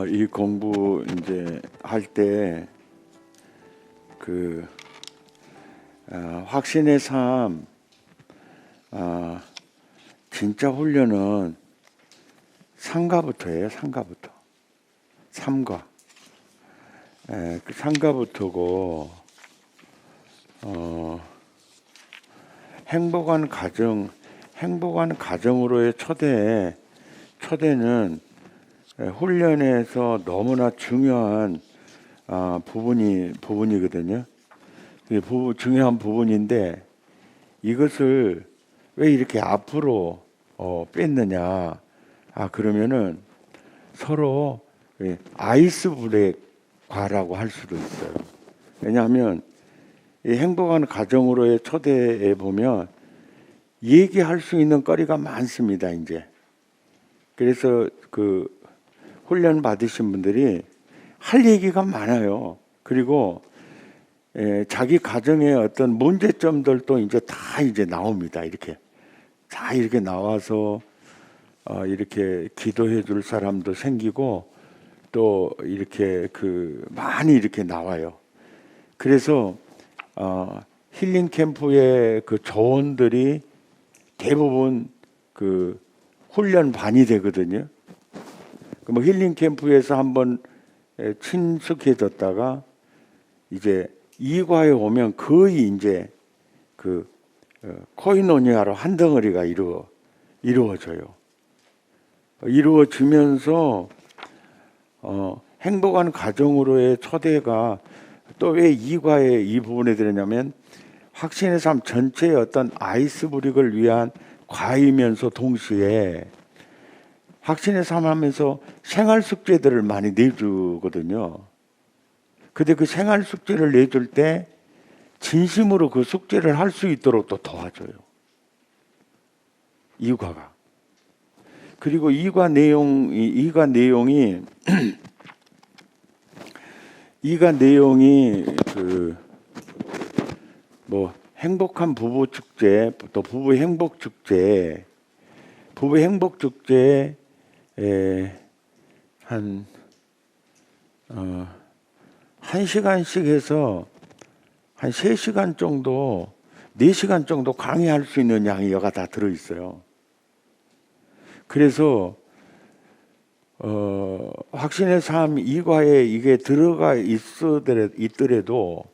이 공부 이제 할 때 그 확신의 삶, 진짜 훈련은 상가부터예요. 상가부터. 삼가. 그 상가부터고 행복한 가정으로의 초대는 훈련에서 너무나 중요한 부분이거든요. 중요한 부분인데 이것을 왜 이렇게 앞으로 뺐느냐? 그러면은 서로 아이스 브레이크라고 할 수도 있어요. 왜냐하면 이 행복한 가정으로의 초대에 보면 얘기할 수 있는 거리가 많습니다. 이제 그래서 그 훈련 받으신 분들이 할 얘기가 많아요. 그리고 자기 가정의 어떤 문제점들도 이제 다 나옵니다. 이렇게 다 이렇게 나와서 이렇게 기도해 줄 사람도 생기고 또 이렇게 많이 이렇게 나와요. 그래서 힐링 캠프의 그 조언들이 대부분 그 훈련반이 되거든요. 뭐 힐링 캠프에서 한번 친숙해졌다가 이제 이과에 오면 거의 이제 코이노니아로 한 덩어리가 이루어져요. 이루어지면서 행복한 가정으로의 초대가 또 왜 이과에 이 부분에 들었냐면 확신의 삶 전체의 어떤 아이스 브릭을 위한 과이면서 동시에 확신의 삶 하면서 생활 숙제들을 많이 내주거든요. 근데 그 생활 숙제를 내줄 때 진심으로 그 숙제를 할 수 있도록 또 도와줘요. 이과가. 그리고 이과 내용이 뭐 행복한 부부 축제, 또 부부 행복 축제에 한 1시간씩 해서 한 3시간 정도, 4시간 정도 강의할 수 있는 양이 여가 다 들어있어요. 그래서 확신의 삶 이과에 이게 들어가 있더라도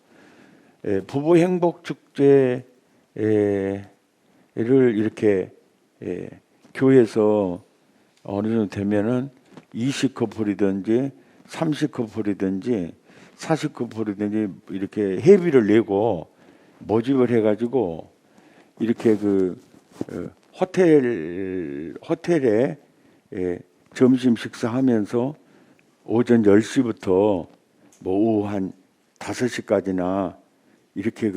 부부 행복 축제를 이렇게 교회에서 어느 정도 되면은 20커플이든지 30커플이든지 40커플이든지 이렇게 회비를 내고 모집을 해가지고 이렇게 호텔에 점심 식사하면서 오전 10시부터 뭐 오후 한 5시까지나 이렇게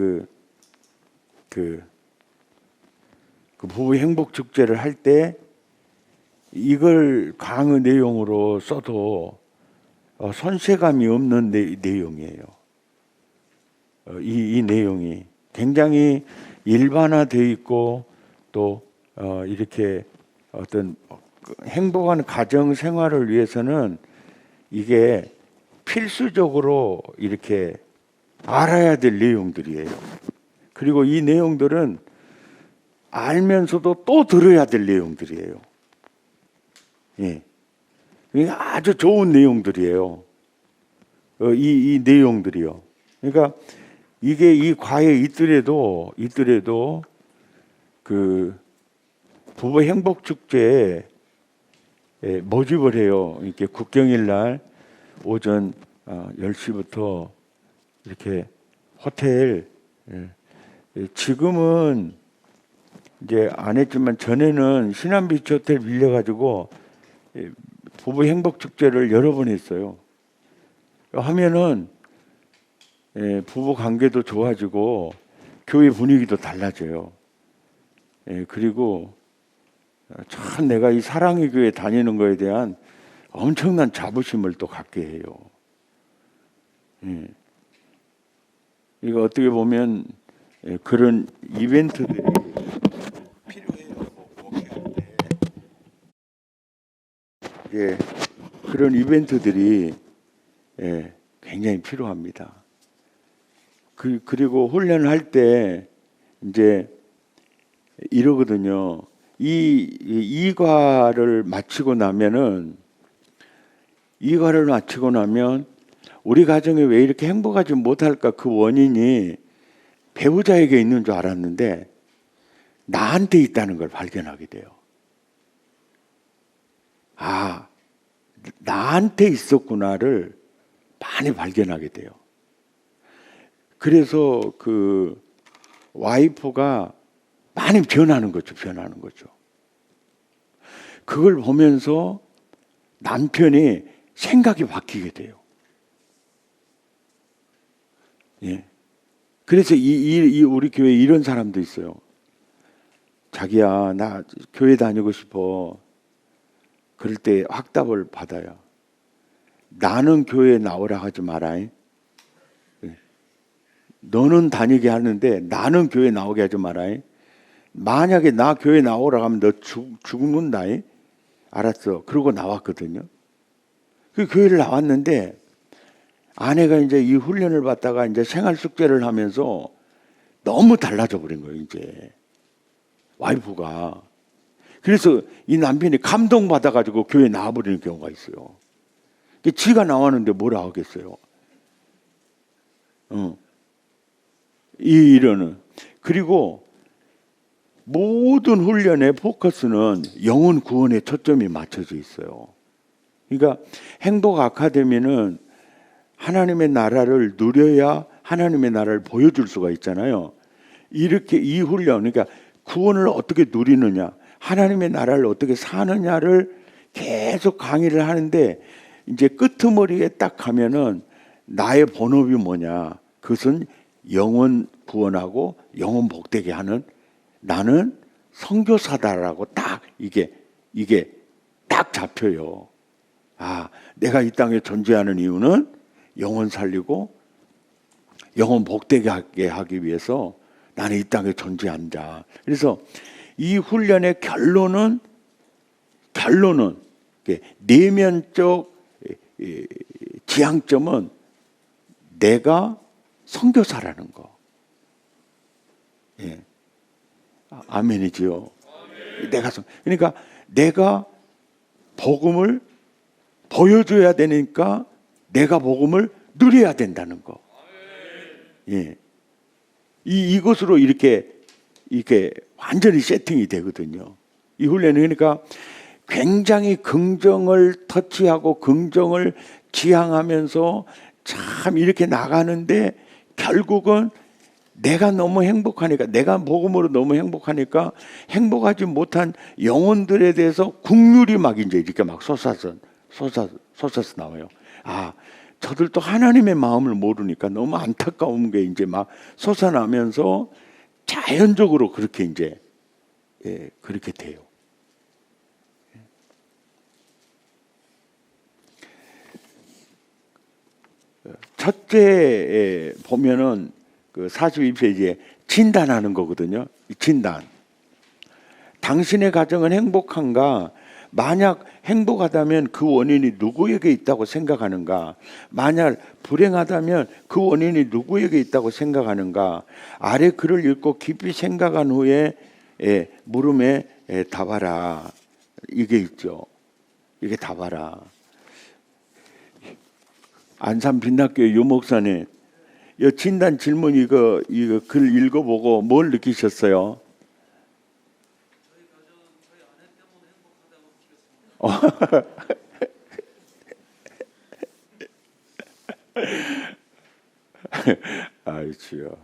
부부 행복 축제를 할 때 이걸 강의 내용으로 써도 손색감이 없는 내용이에요. 이 내용이 굉장히 일반화되어 있고 또 이렇게 어떤 행복한 가정 생활을 위해서는 이게 필수적으로 이렇게 알아야 될 내용들이에요. 그리고 이 내용들은 알면서도 또 들어야 될 내용들이에요. 예. 이게 아주 좋은 내용들이에요. 이 내용들이요. 그러니까 이게 이 과에 있더라도 부부 행복 축제에 모집을 해요. 이렇게 국경일 날 오전 10시부터 이렇게 호텔, 지금은 이제 안 했지만 전에는 신안비치 호텔 빌려가지고 부부 행복 축제를 여러 번 했어요. 하면은 부부 관계도 좋아지고 교회 분위기도 달라져요. 그리고 참 내가 이 사랑의 교회 다니는 거에 대한 엄청난 자부심을 또 갖게 해요. 이거 어떻게 보면 그런 이벤트들이 필요해요. 목회할 때. 그런 이벤트들이 굉장히 필요합니다. 그리고 훈련을 할 때 이제 이러거든요. 이과를 마치고 나면 우리 가정이 왜 이렇게 행복하지 못할까? 그 원인이 배우자에게 있는 줄 알았는데 나한테 있다는 걸 발견하게 돼요. 아, 나한테 있었구나를 많이 발견하게 돼요. 그래서 그 와이프가 많이 변하는 거죠. 그걸 보면서 남편이 생각이 바뀌게 돼요. 예. 그래서 우리 교회에 이런 사람도 있어요. 자기야, 나 교회 다니고 싶어. 그럴 때 확답을 받아요. 나는 교회에 나오라 하지 마라. 너는 다니게 하는데 나는 교회 나오게 하지 마라. 만약에 나 교회 나오라 하면 너 죽는다. 알았어. 그러고 나왔거든요. 그 교회를 나왔는데 아내가 이제 이 훈련을 받다가 이제 생활 숙제를 하면서 너무 달라져 버린 거예요, 이제. 와이프가. 그래서 이 남편이 감동받아가지고 교회 나와버리는 경우가 있어요. 지가 나왔는데 뭐라 하겠어요. 이러는. 그리고 모든 훈련의 포커스는 영혼 구원에 초점이 맞춰져 있어요. 그러니까 행복 아카데미는 하나님의 나라를 누려야 하나님의 나라를 보여줄 수가 있잖아요. 이렇게 이 훈련, 그러니까 구원을 어떻게 누리느냐, 하나님의 나라를 어떻게 사느냐를 계속 강의를 하는데 이제 끄트머리에 딱 가면은 나의 본업이 뭐냐, 그것은 영혼 구원하고 영혼 복되게 하는, 나는 선교사다라고 딱 이게 딱 잡혀요. 아, 내가 이 땅에 존재하는 이유는 영혼 살리고 영혼 복되게 하기 위해서 나는 이 땅에 존재한다. 그래서 이 훈련의 결론은 내면적 지향점은 내가 선교사라는 거. 예. 아멘이지요. 그러니까 내가 복음을 보여줘야 되니까 내가 복음을 누려야 된다는 거. 예. 이것으로 이렇게 완전히 세팅이 되거든요. 이 훈련은 그러니까 굉장히 긍정을 터치하고 긍정을 지향하면서 참 이렇게 나가는데 결국은 내가 너무 행복하니까, 내가 복음으로 너무 행복하니까 행복하지 못한 영혼들에 대해서 국률이 막 이제 이렇게 막 솟아서 나와요. 아, 저들도 하나님의 마음을 모르니까 너무 안타까운 게 이제 막 솟아나면서 자연적으로 그렇게 이제 그렇게 돼요. 첫째 보면은 그 42페이지에 진단하는 거거든요. 진단. 당신의 가정은 행복한가? 만약 행복하다면 그 원인이 누구에게 있다고 생각하는가? 만약 불행하다면 그 원인이 누구에게 있다고 생각하는가? 아래 글을 읽고 깊이 생각한 후에 물음에 답하라. 이게 있죠. 이게 답하라. 안산 빛납교회 유 목사님, 이 진단 질문 이거 글 읽어보고 뭘 느끼셨어요? 아이 주여.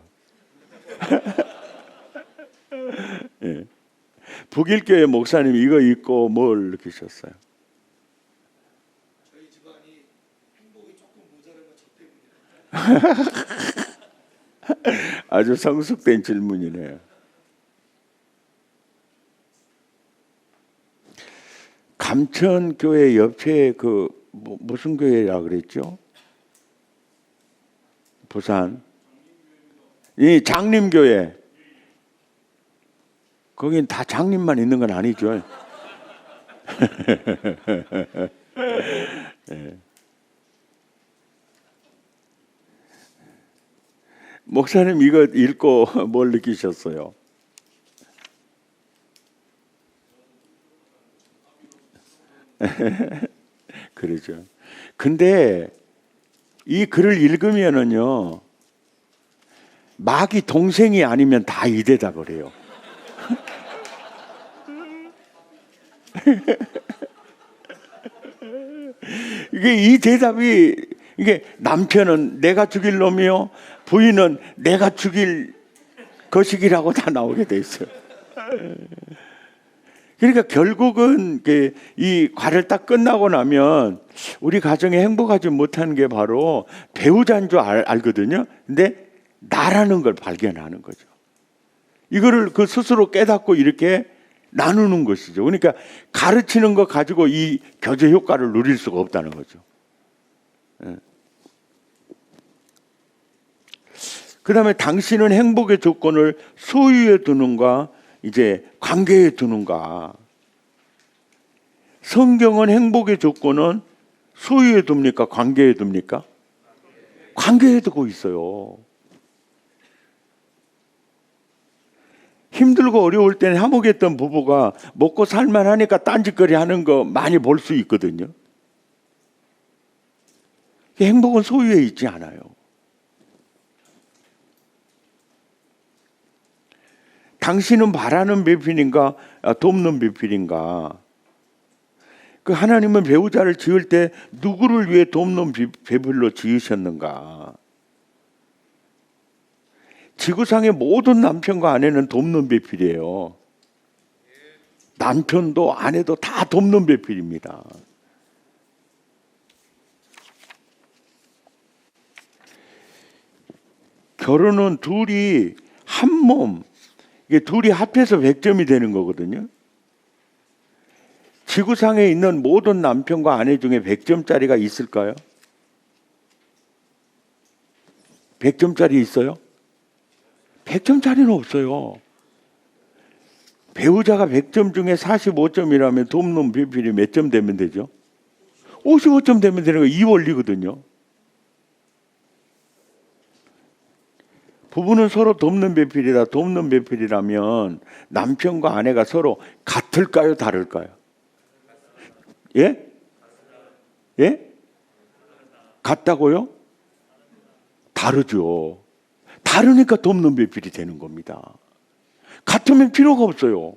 예. 북일교회 목사님 이거 읽고 뭘 느끼셨어요? 저희 집안이 행복이 조금 모자란 건 저 때문이에요. 아주 성숙된 질문이네요. 감천교회 옆에 그 무슨 교회라 그랬죠? 부산 이 장림교회. 거긴 다 장님만 있는 건 아니죠. 예. 목사님 이거 읽고 뭘 느끼셨어요? 그러죠. 근데 이 글을 읽으면은요, 마귀 동생이 아니면 다 이 대답을 해요. 이게 이 대답이, 이게 남편은 내가 죽일 놈이요, 부인은 내가 죽일 거식이라고 다 나오게 돼 있어요. 그러니까 결국은 이 과를 딱 끝나고 나면 우리 가정에 행복하지 못하는 게 바로 배우자인 줄 알거든요. 근데 나라는 걸 발견하는 거죠. 이거를 그 스스로 깨닫고 이렇게 나누는 것이죠. 그러니까 가르치는 거 가지고 이 교제 효과를 누릴 수가 없다는 거죠. 그 다음에 당신은 행복의 조건을 소유에 두는가, 이제 관계에 두는가. 성경은 행복의 조건은 소유에 둡니까? 관계에 둡니까? 관계에 두고 있어요. 힘들고 어려울 때는 화목했던 부부가 먹고 살만하니까 딴짓거리 하는 거 많이 볼 수 있거든요. 행복은 소유에 있지 않아요. 당신은 바라는 배필인가, 돕는 배필인가? 그 하나님은 배우자를 지을 때 누구를 위해 돕는 배필로 지으셨는가? 지구상의 모든 남편과 아내는 돕는 배필이에요. 남편도 아내도 다 돕는 배필입니다. 결혼은 둘이 한 몸, 이게 둘이 합해서 100점이 되는 거거든요. 지구상에 있는 모든 남편과 아내 중에 100점짜리가 있을까요? 100점짜리 있어요? 100점짜리는 없어요. 배우자가 100점 중에 45점이라면 돕는 배필이 몇 점 되면 되죠? 55점 되면 되는 거 이 원리거든요. 부부는 서로 돕는 배필이다. 돕는 배필이라면 남편과 아내가 서로 같을까요? 다를까요? 예? 예? 같다고요? 다르죠. 다르니까 돕는 배필이 되는 겁니다. 같으면 필요가 없어요.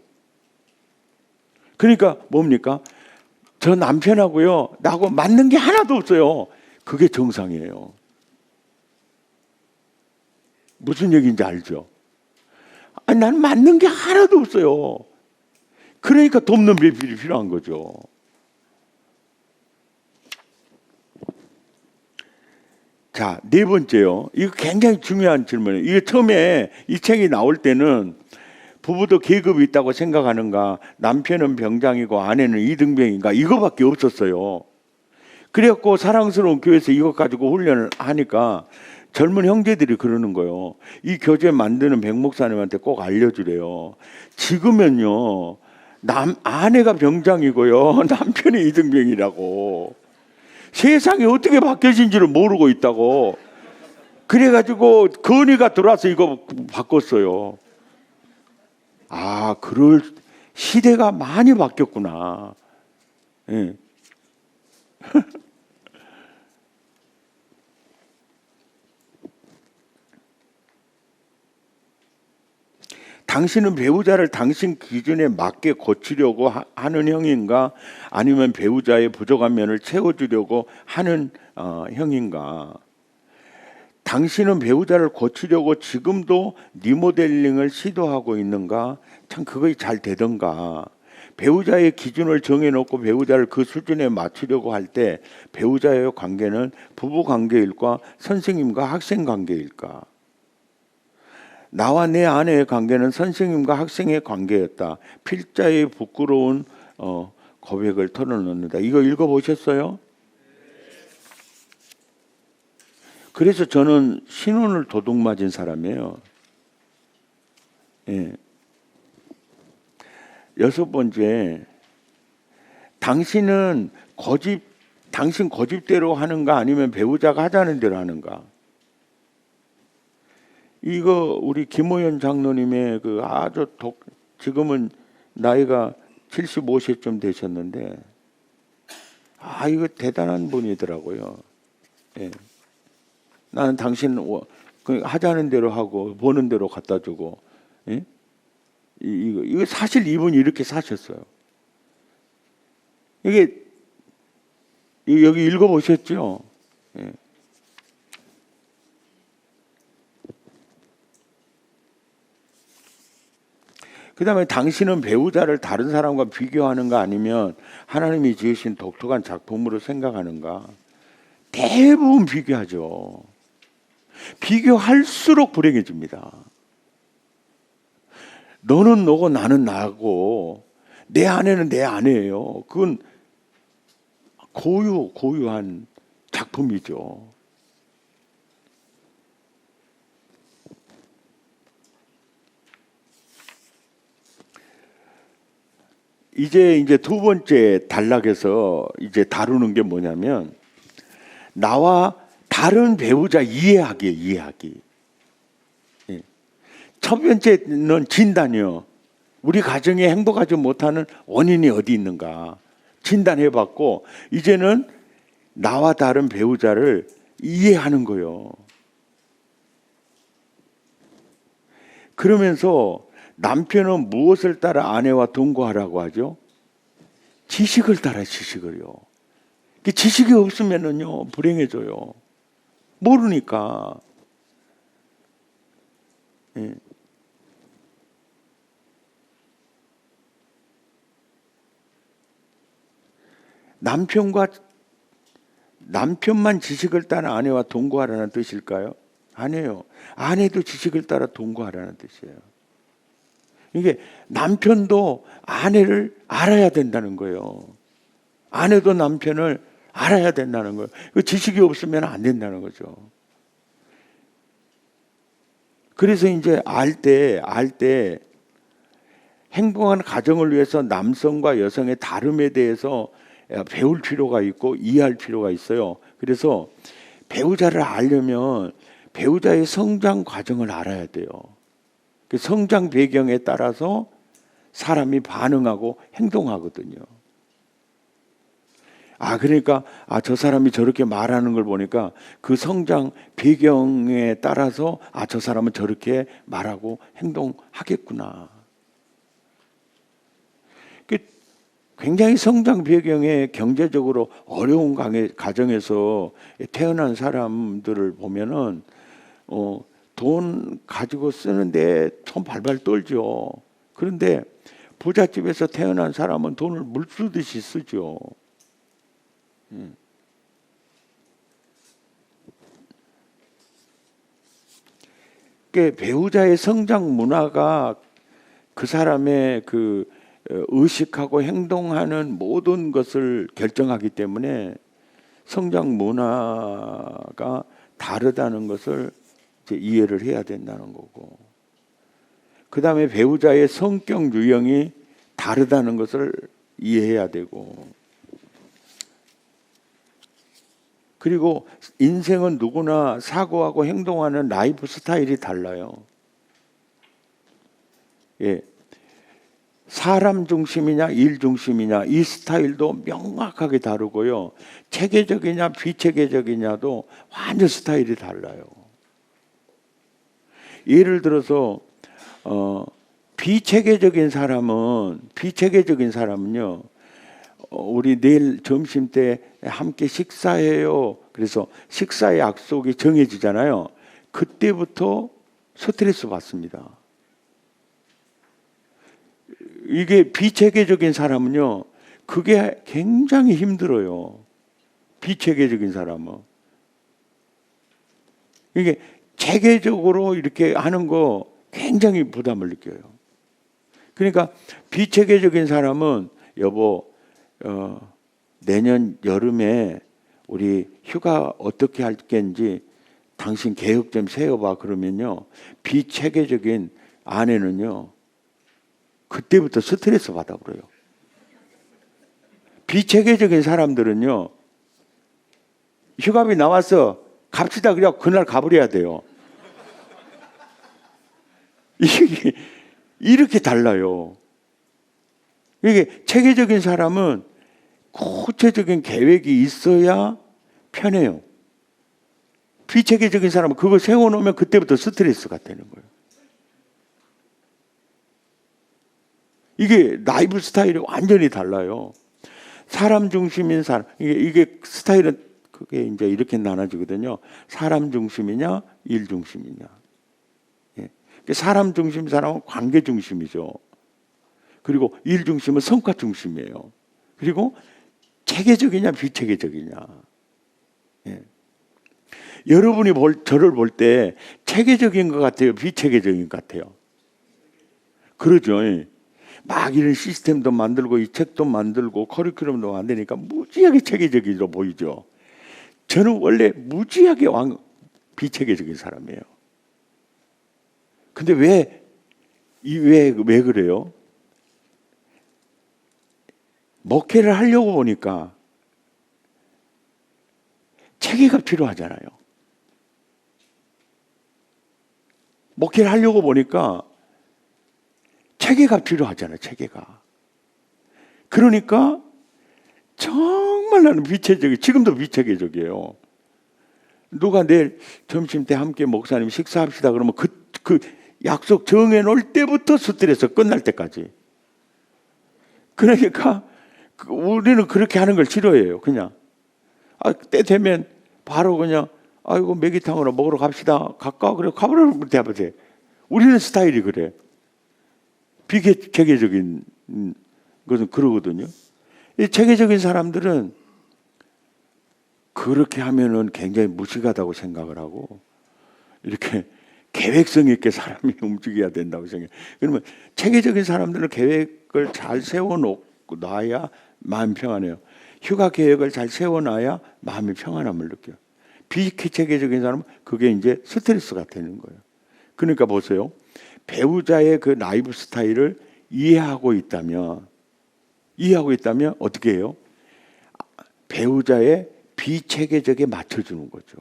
그러니까 뭡니까? 저 남편하고요, 나하고 맞는 게 하나도 없어요. 그게 정상이에요. 무슨 얘기인지 알죠? 아니, 난 맞는 게 하나도 없어요. 그러니까 돕는 배필이 필요한 거죠. 자, 네 번째요. 이거 굉장히 중요한 질문이에요. 이게 처음에 이 책이 나올 때는 부부도 계급이 있다고 생각하는가, 남편은 병장이고 아내는 이등병인가, 이거밖에 없었어요. 그래갖고 사랑스러운 교회에서 이것 가지고 훈련을 하니까 젊은 형제들이 그러는 거예요. 이 교재 만드는 백 목사님한테 꼭 알려주래요. 지금은요, 아내가 병장이고요, 남편이 이등병이라고. 세상이 어떻게 바뀌어진지를 모르고 있다고. 그래가지고 건의가 들어와서 이거 바꿨어요. 아, 그럴 시대가 많이 바뀌었구나. 예. 당신은 배우자를 당신 기준에 맞게 고치려고 하는 형인가, 아니면 배우자의 부족한 면을 채워주려고 하는 형인가? 당신은 배우자를 고치려고 지금도 리모델링을 시도하고 있는가? 참 그것이 잘 되던가? 배우자의 기준을 정해놓고 배우자를 그 수준에 맞추려고 할 때 배우자의 관계는 부부 관계일까, 선생님과 학생 관계일까? 나와 내 아내의 관계는 선생님과 학생의 관계였다. 필자의 부끄러운 고백을 털어놓는다. 이거 읽어보셨어요? 그래서 저는 신혼을 도둑맞은 사람이에요. 예. 6번째, 당신은 고집 당신 고집대로 하는가 아니면 배우자가 하자는 대로 하는가? 이거 우리 김호연 장로님의 그 아주 지금은 나이가 75세쯤 되셨는데 이거 대단한 분이더라고요. 예. 나는 당신 하자는 대로 하고 보는 대로 갖다 주고. 예? 이거 사실 이분이 이렇게 사셨어요. 이게 여기 읽어보셨죠? 예. 그 다음에 당신은 배우자를 다른 사람과 비교하는가 아니면 하나님이 지으신 독특한 작품으로 생각하는가? 대부분 비교하죠. 비교할수록 불행해집니다. 너는 너고 나는 나고 내 아내는 내 아내예요. 그건 고유한 작품이죠. 이제 두 번째 단락에서 이제 다루는 게 뭐냐면 나와 다른 배우자 이해하기. 예. 첫 번째는 진단이요. 우리 가정에 행복하지 못하는 원인이 어디 있는가 진단해봤고 이제는 나와 다른 배우자를 이해하는 거예요. 그러면서 남편은 무엇을 따라 아내와 동거하라고 하죠? 지식을 따라 지식을요. 지식이 없으면은요 불행해져요. 모르니까. 예. 남편만 지식을 따라 아내와 동거하라는 뜻일까요? 아니에요. 아내도 지식을 따라 동거하라는 뜻이에요. 이게 남편도 아내를 알아야 된다는 거예요. 아내도 남편을 알아야 된다는 거예요. 그 지식이 없으면 안 된다는 거죠. 그래서 이제 알 때 행복한 가정을 위해서 남성과 여성의 다름에 대해서 배울 필요가 있고 이해할 필요가 있어요. 그래서 배우자를 알려면 배우자의 성장 과정을 알아야 돼요. 그 성장 배경에 따라서 사람이 반응하고 행동하거든요. 그러니까 저 사람이 저렇게 말하는 걸 보니까 그 성장 배경에 따라서 저 사람은 저렇게 말하고 행동하겠구나. 굉장히 성장 배경에 경제적으로 어려운 가정에서 태어난 사람들을 보면은 돈 가지고 쓰는데 손 발발 떨죠. 그런데 부잣집에서 태어난 사람은 돈을 물 쓰듯이 쓰죠. 배우자의 성장 문화가 그 사람의 그 의식하고 행동하는 모든 것을 결정하기 때문에 성장 문화가 다르다는 것을 이제 이해를 해야 된다는 거고, 그 다음에 배우자의 성격 유형이 다르다는 것을 이해해야 되고, 그리고 인생은 누구나 사고하고 행동하는 라이프 스타일이 달라요. 예. 사람 중심이냐 일 중심이냐 이 스타일도 명확하게 다르고요. 체계적이냐 비체계적이냐도 완전 스타일이 달라요. 예를 들어서 비체계적인 사람은요. 우리 내일 점심 때 함께 식사해요. 그래서 식사의 약속이 정해지잖아요. 그때부터 스트레스 받습니다. 이게 비체계적인 사람은요, 그게 굉장히 힘들어요. 비체계적인 사람은. 이게 체계적으로 이렇게 하는 거 굉장히 부담을 느껴요. 그러니까 비체계적인 사람은 여보, 내년 여름에 우리 휴가 어떻게 할 건지 당신 계획 좀 세워봐. 그러면요, 비체계적인 아내는요, 그때부터 스트레스 받아버려요. 비체계적인 사람들은요, 휴가비 나와서 갑시다 그래야 그날 가버려야 돼요. 이게 이렇게 달라요. 이게 체계적인 사람은 구체적인 계획이 있어야 편해요. 비체계적인 사람은 그거 세워놓으면 그때부터 스트레스가 되는 거예요. 이게 라이프 스타일이 완전히 달라요. 사람 중심인 사람, 이게 스타일은 그게 이제 이렇게 나눠지거든요. 사람 중심이냐, 일 중심이냐. 예. 사람 중심 사람은 관계 중심이죠. 그리고 일 중심은 성과 중심이에요. 그리고 체계적이냐, 비체계적이냐. 예. 여러분이 저를 볼 때 체계적인 것 같아요, 비체계적인 것 같아요. 그러죠. 막 이런 시스템도 만들고 이 책도 만들고 커리큘럼도 만드니까 무지하게 체계적으로 보이죠. 저는 원래 무지하게 비체계적인 사람이에요. 근데 왜 그래요? 목회를 하려고 보니까 체계가 필요하잖아요. 목회를 하려고 보니까 체계가 필요하잖아요. 체계가. 그러니까 정말 나는 지금도 비체계적이에요. 누가 내일 점심 때 함께 목사님 식사합시다 그러면 그 약속 정해놓을 때부터 스트레스 끝날 때까지. 그러니까 우리는 그렇게 하는 걸 싫어해요. 그냥 때 되면 바로 그냥 아이고 매기탕으로 먹으러 갑시다. 갈까? 그래 가버리면 돼. 우리는 스타일이 그래. 비체계적인 것은 그러거든요. 이 체계적인 사람들은 그렇게 하면은 굉장히 무식하다고 생각을 하고 이렇게 계획성 있게 사람이 움직여야 된다고 생각해요. 그러면 체계적인 사람들은 계획을 잘 세워놓고 놔야 마음이 평안해요. 휴가 계획을 잘 세워놔야 마음이 평안함을 느껴요. 비체계적인 사람은 그게 이제 스트레스가 되는 거예요. 그러니까 보세요. 배우자의 그 라이프 스타일을 이해하고 있다면 어떻게 해요? 배우자의 비체계적에 맞춰주는 거죠.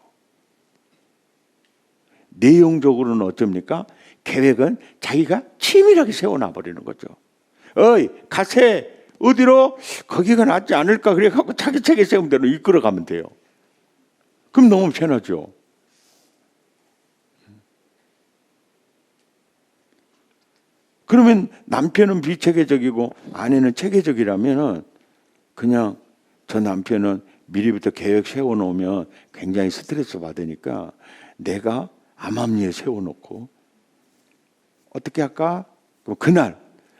내용적으로는 어쩝니까? 계획은 자기가 치밀하게 세워놔버리는 거죠. 어이 가세 어디로? 거기가 낫지 않을까? 그래 갖고 자기 체계 세운 대로 이끌어가면 돼요. 그럼 너무 편하죠. 그러면 남편은 비체계적이고 아내는 체계적이라면 그냥 저 남편은 미리부터 계획 세워놓으면 굉장히 스트레스 받으니까 내가 암암리에 세워놓고 어떻게 할까? 그럼 그날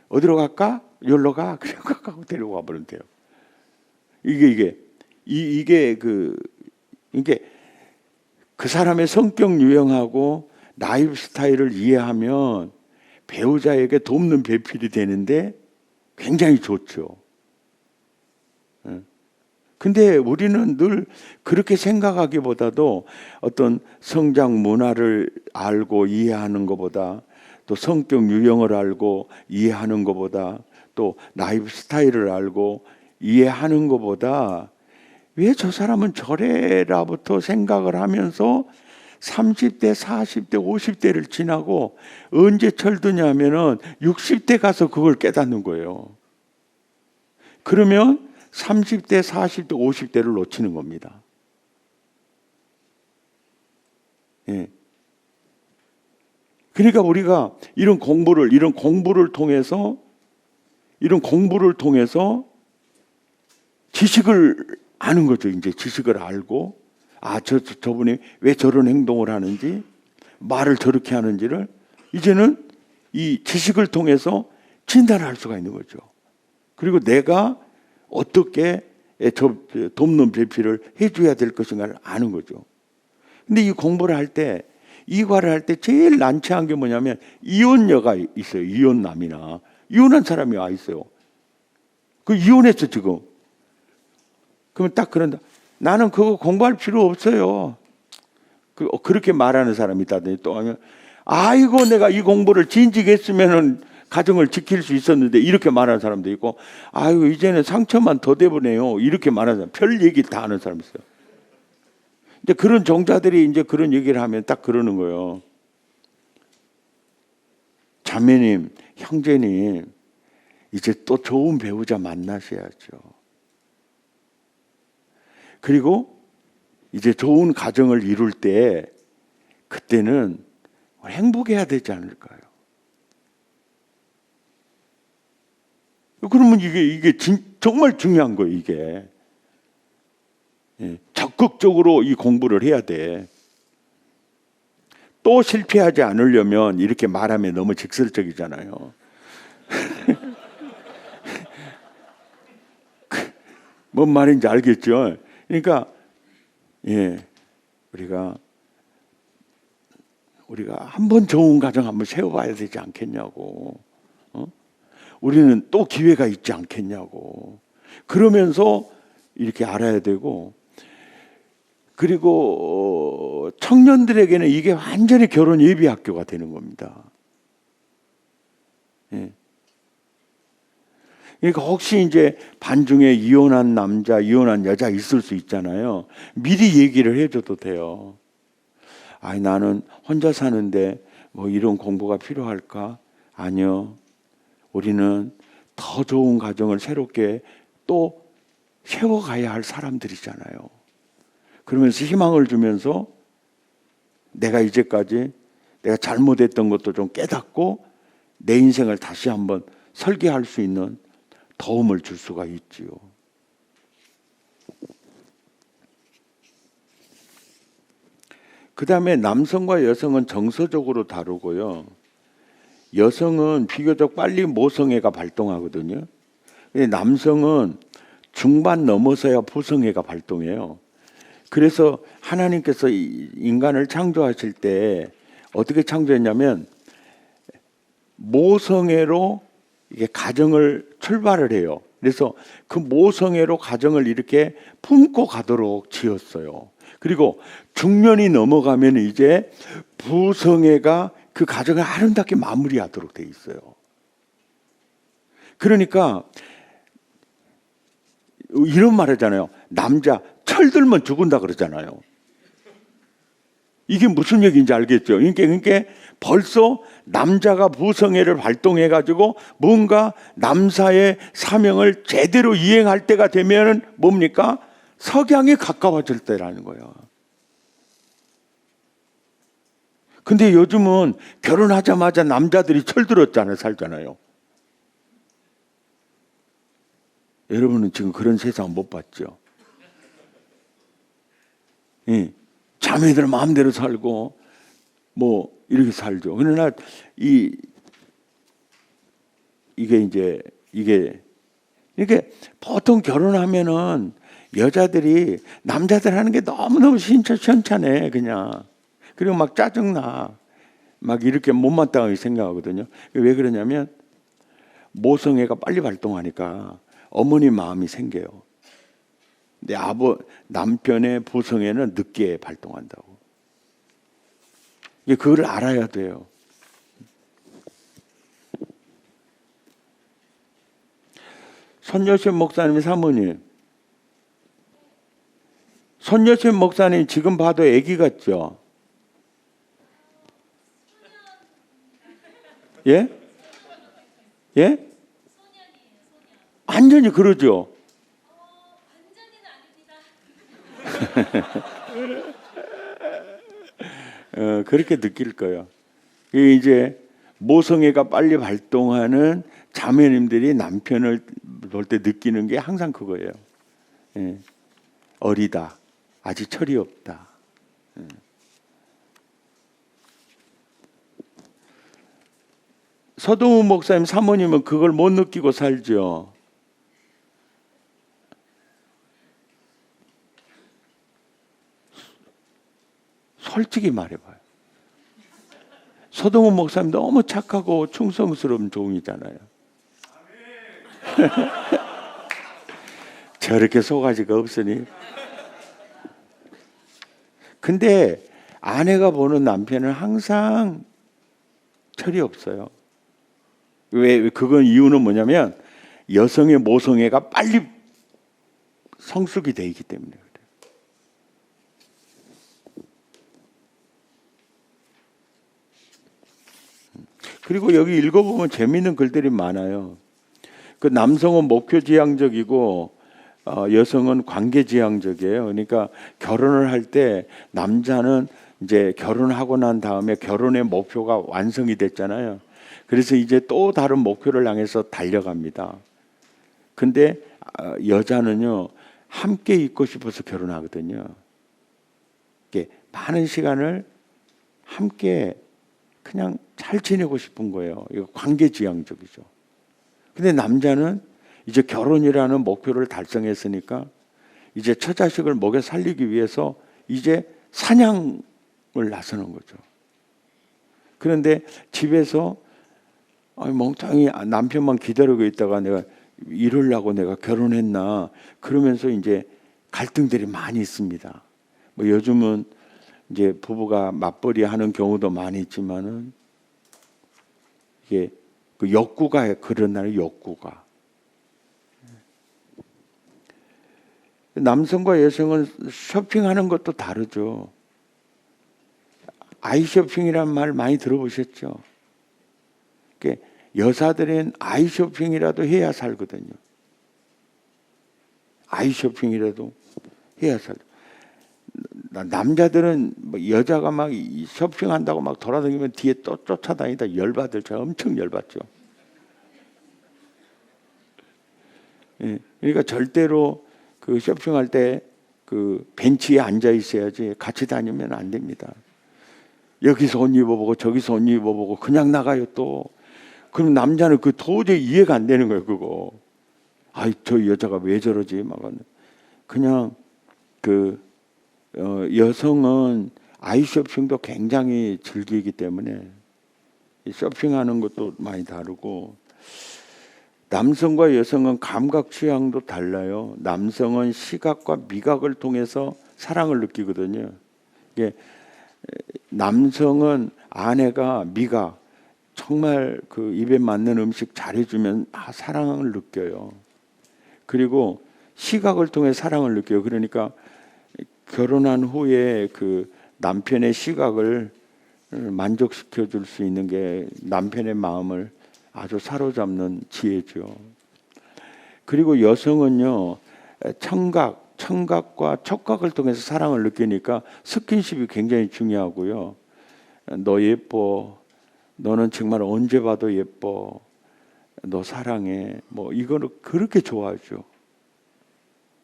어디로 갈까? 여기로 가? 그래 가고 데리고 가버리면 돼요. 이게 그 사람의 성격 유형하고 라이프 스타일을 이해하면 배우자에게 돕는 배필이 되는데 굉장히 좋죠. 근데 우리는 늘 그렇게 생각하기보다도 어떤 성장 문화를 알고 이해하는 것보다 또 성격 유형을 알고 이해하는 것보다 또 라이프 스타일을 알고 이해하는 것보다 왜 저 사람은 저래라부터 생각을 하면서 30대, 40대, 50대를 지나고 언제 철드냐면은 60대 가서 그걸 깨닫는 거예요. 그러면 30대, 40대, 50대를 놓치는 겁니다. 예. 그러니까 우리가 이런 공부를 통해서 지식을 아는 거죠. 이제 지식을 알고 저분이 왜 저런 행동을 하는지, 말을 저렇게 하는지를 이제는 이 지식을 통해서 진단할 수가 있는 거죠. 그리고 내가 어떻게 돕는 배필을 해줘야 될 것인가를 아는 거죠. 근데 이 공부를 할 때, 이과를 할 때 제일 난처한 게 뭐냐면 이혼녀가 있어요. 이혼남이나 이혼한 사람이 와 있어요. 그 이혼했어 지금. 그러면 딱 그런다. 나는 그거 공부할 필요 없어요. 그렇게 말하는 사람이 있다더니 또 하면 아이고 내가 이 공부를 진즉 했으면은 가정을 지킬 수 있었는데 이렇게 말하는 사람도 있고 아이고 이제는 상처만 더 대보네요. 이렇게 말하는 사람, 별 얘기 다 하는 사람 있어요. 이제 그런 종자들이 이제 그런 얘기를 하면 딱 그러는 거예요. 자매님, 형제님, 이제 또 좋은 배우자 만나셔야죠. 그리고 이제 좋은 가정을 이룰 때 그때는 행복해야 되지 않을까요? 그러면 이게 정말 중요한 거예요, 이게. 예, 적극적으로 이 공부를 해야 돼. 또 실패하지 않으려면 이렇게 말하면 너무 직설적이잖아요. 뭔 말인지 알겠죠? 그러니까 예, 우리가 한번 좋은 가정 한번 세워봐야 되지 않겠냐고. 우리는 또 기회가 있지 않겠냐고. 그러면서 이렇게 알아야 되고, 그리고 청년들에게는 이게 완전히 결혼 예비 학교가 되는 겁니다. 예. 그러니까 혹시 이제 반중에 이혼한 남자, 이혼한 여자 있을 수 있잖아요. 미리 얘기를 해줘도 돼요. 아니, 나는 혼자 사는데 뭐 이런 공부가 필요할까? 아니요. 우리는 더 좋은 가정을 새롭게 또 세워가야 할 사람들이잖아요. 그러면서 희망을 주면서 내가 이제까지 내가 잘못했던 것도 좀 깨닫고 내 인생을 다시 한번 설계할 수 있는 도움을 줄 수가 있지요. 그 다음에 남성과 여성은 정서적으로 다르고요. 여성은 비교적 빨리 모성애가 발동하거든요. 근데 남성은 중반 넘어서야 부성애가 발동해요. 그래서 하나님께서 인간을 창조하실 때 어떻게 창조했냐면 모성애로 이게 가정을 출발을 해요. 그래서 그 모성애로 가정을 이렇게 품고 가도록 지었어요. 그리고 중년이 넘어가면 이제 부성애가 그 가정을 아름답게 마무리하도록 돼 있어요. 그러니까 이런 말 하잖아요. 남자 철들면 죽은다 그러잖아요. 이게 무슨 얘기인지 알겠죠? 그러니까 벌써 남자가 부성애를 발동해가지고 뭔가 남사의 사명을 제대로 이행할 때가 되면 뭡니까? 석양이 가까워질 때라는 거예요. 근데 요즘은 결혼하자마자 남자들이 철들었잖아요, 살잖아요. 여러분은 지금 그런 세상 못 봤죠? 예. 자매들 마음대로 살고 뭐 이렇게 살죠. 그러나 이게 보통 결혼하면은 여자들이 남자들 하는 게 너무너무 시원찮네 그냥. 그리고 막 짜증나. 막 이렇게 못마땅하게 생각하거든요. 왜 그러냐면 모성애가 빨리 발동하니까 어머니 마음이 생겨요. 근데 남편의 부성애는 늦게 발동한다고. 그걸 알아야 돼요. 손여셉 목사님 사모님. 손여셉 목사님 지금 봐도 애기 같죠? 예? 예? 완전히 그러죠. 그렇게 느낄 거예요. 이제 모성애가 빨리 발동하는 자매님들이 남편을 볼 때 느끼는 게 항상 그거예요. 예. 어리다. 아직 철이 없다. 서동훈 목사님 사모님은 그걸 못 느끼고 살죠. 솔직히 말해봐요. 서동훈 목사님 너무 착하고 충성스러운 종이잖아요. 저렇게 속아지가 없으니. 근데 아내가 보는 남편은 항상 철이 없어요. 왜 그건 이유는 뭐냐면 여성의 모성애가 빨리 성숙이 돼 있기 때문에 그래요. 그리고 여기 읽어보면 재미있는 글들이 많아요. 그 남성은 목표지향적이고 여성은 관계지향적이에요. 그러니까 결혼을 할 때 남자는 이제 결혼하고 난 다음에 결혼의 목표가 완성이 됐잖아요. 그래서 이제 또 다른 목표를 향해서 달려갑니다. 근데 여자는요, 함께 있고 싶어서 결혼하거든요. 이게 많은 시간을 함께 그냥 잘 지내고 싶은 거예요. 이거 관계지향적이죠. 근데 남자는 이제 결혼이라는 목표를 달성했으니까 이제 처자식을 먹여 살리기 위해서 이제 사냥을 나서는 거죠. 그런데 집에서 멍청이 남편만 기다리고 있다가 내가 이러려고 내가 결혼했나 그러면서 이제 갈등들이 많이 있습니다. 뭐 요즘은 이제 부부가 맞벌이 하는 경우도 많이 있지만은 이게 그 욕구가 그런 날에 욕구가 남성과 여성은 쇼핑하는 것도 다르죠. 아이 쇼핑이란 말 많이 들어보셨죠? 여자들은 아이 쇼핑이라도 해야 살거든요. 아이 쇼핑이라도 해야 살. 남자들은 뭐 여자가 막 쇼핑한다고 막 돌아다니면 뒤에 또 쫓아다니다 열받을 저 엄청 열받죠. 예, 그러니까 절대로 그 쇼핑할 때 그 벤치에 앉아 있어야지 같이 다니면 안 됩니다. 여기서 옷 입어보고 저기서 옷 입어보고 그냥 나가요 또. 그럼 남자는 그 도저히 이해가 안 되는 거예요 그거. 아이 저 여자가 왜 저러지 막 그냥 그 여성은 아이 쇼핑도 굉장히 즐기기 때문에 쇼핑하는 것도 많이 다르고 남성과 여성은 감각 취향도 달라요. 남성은 시각과 미각을 통해서 사랑을 느끼거든요. 이게 남성은 아내가 미각 정말 그 입에 맞는 음식 잘해주면 사랑을 느껴요. 그리고 시각을 통해 사랑을 느껴요. 그러니까 결혼한 후에 그 남편의 시각을 만족시켜 줄 수 있는 게 남편의 마음을 아주 사로잡는 지혜죠. 그리고 여성은요, 청각과 촉각을 통해서 사랑을 느끼니까 스킨십이 굉장히 중요하고요. 너 예뻐. 너는 정말 언제 봐도 예뻐. 너 사랑해. 뭐 이거를 그렇게 좋아하죠.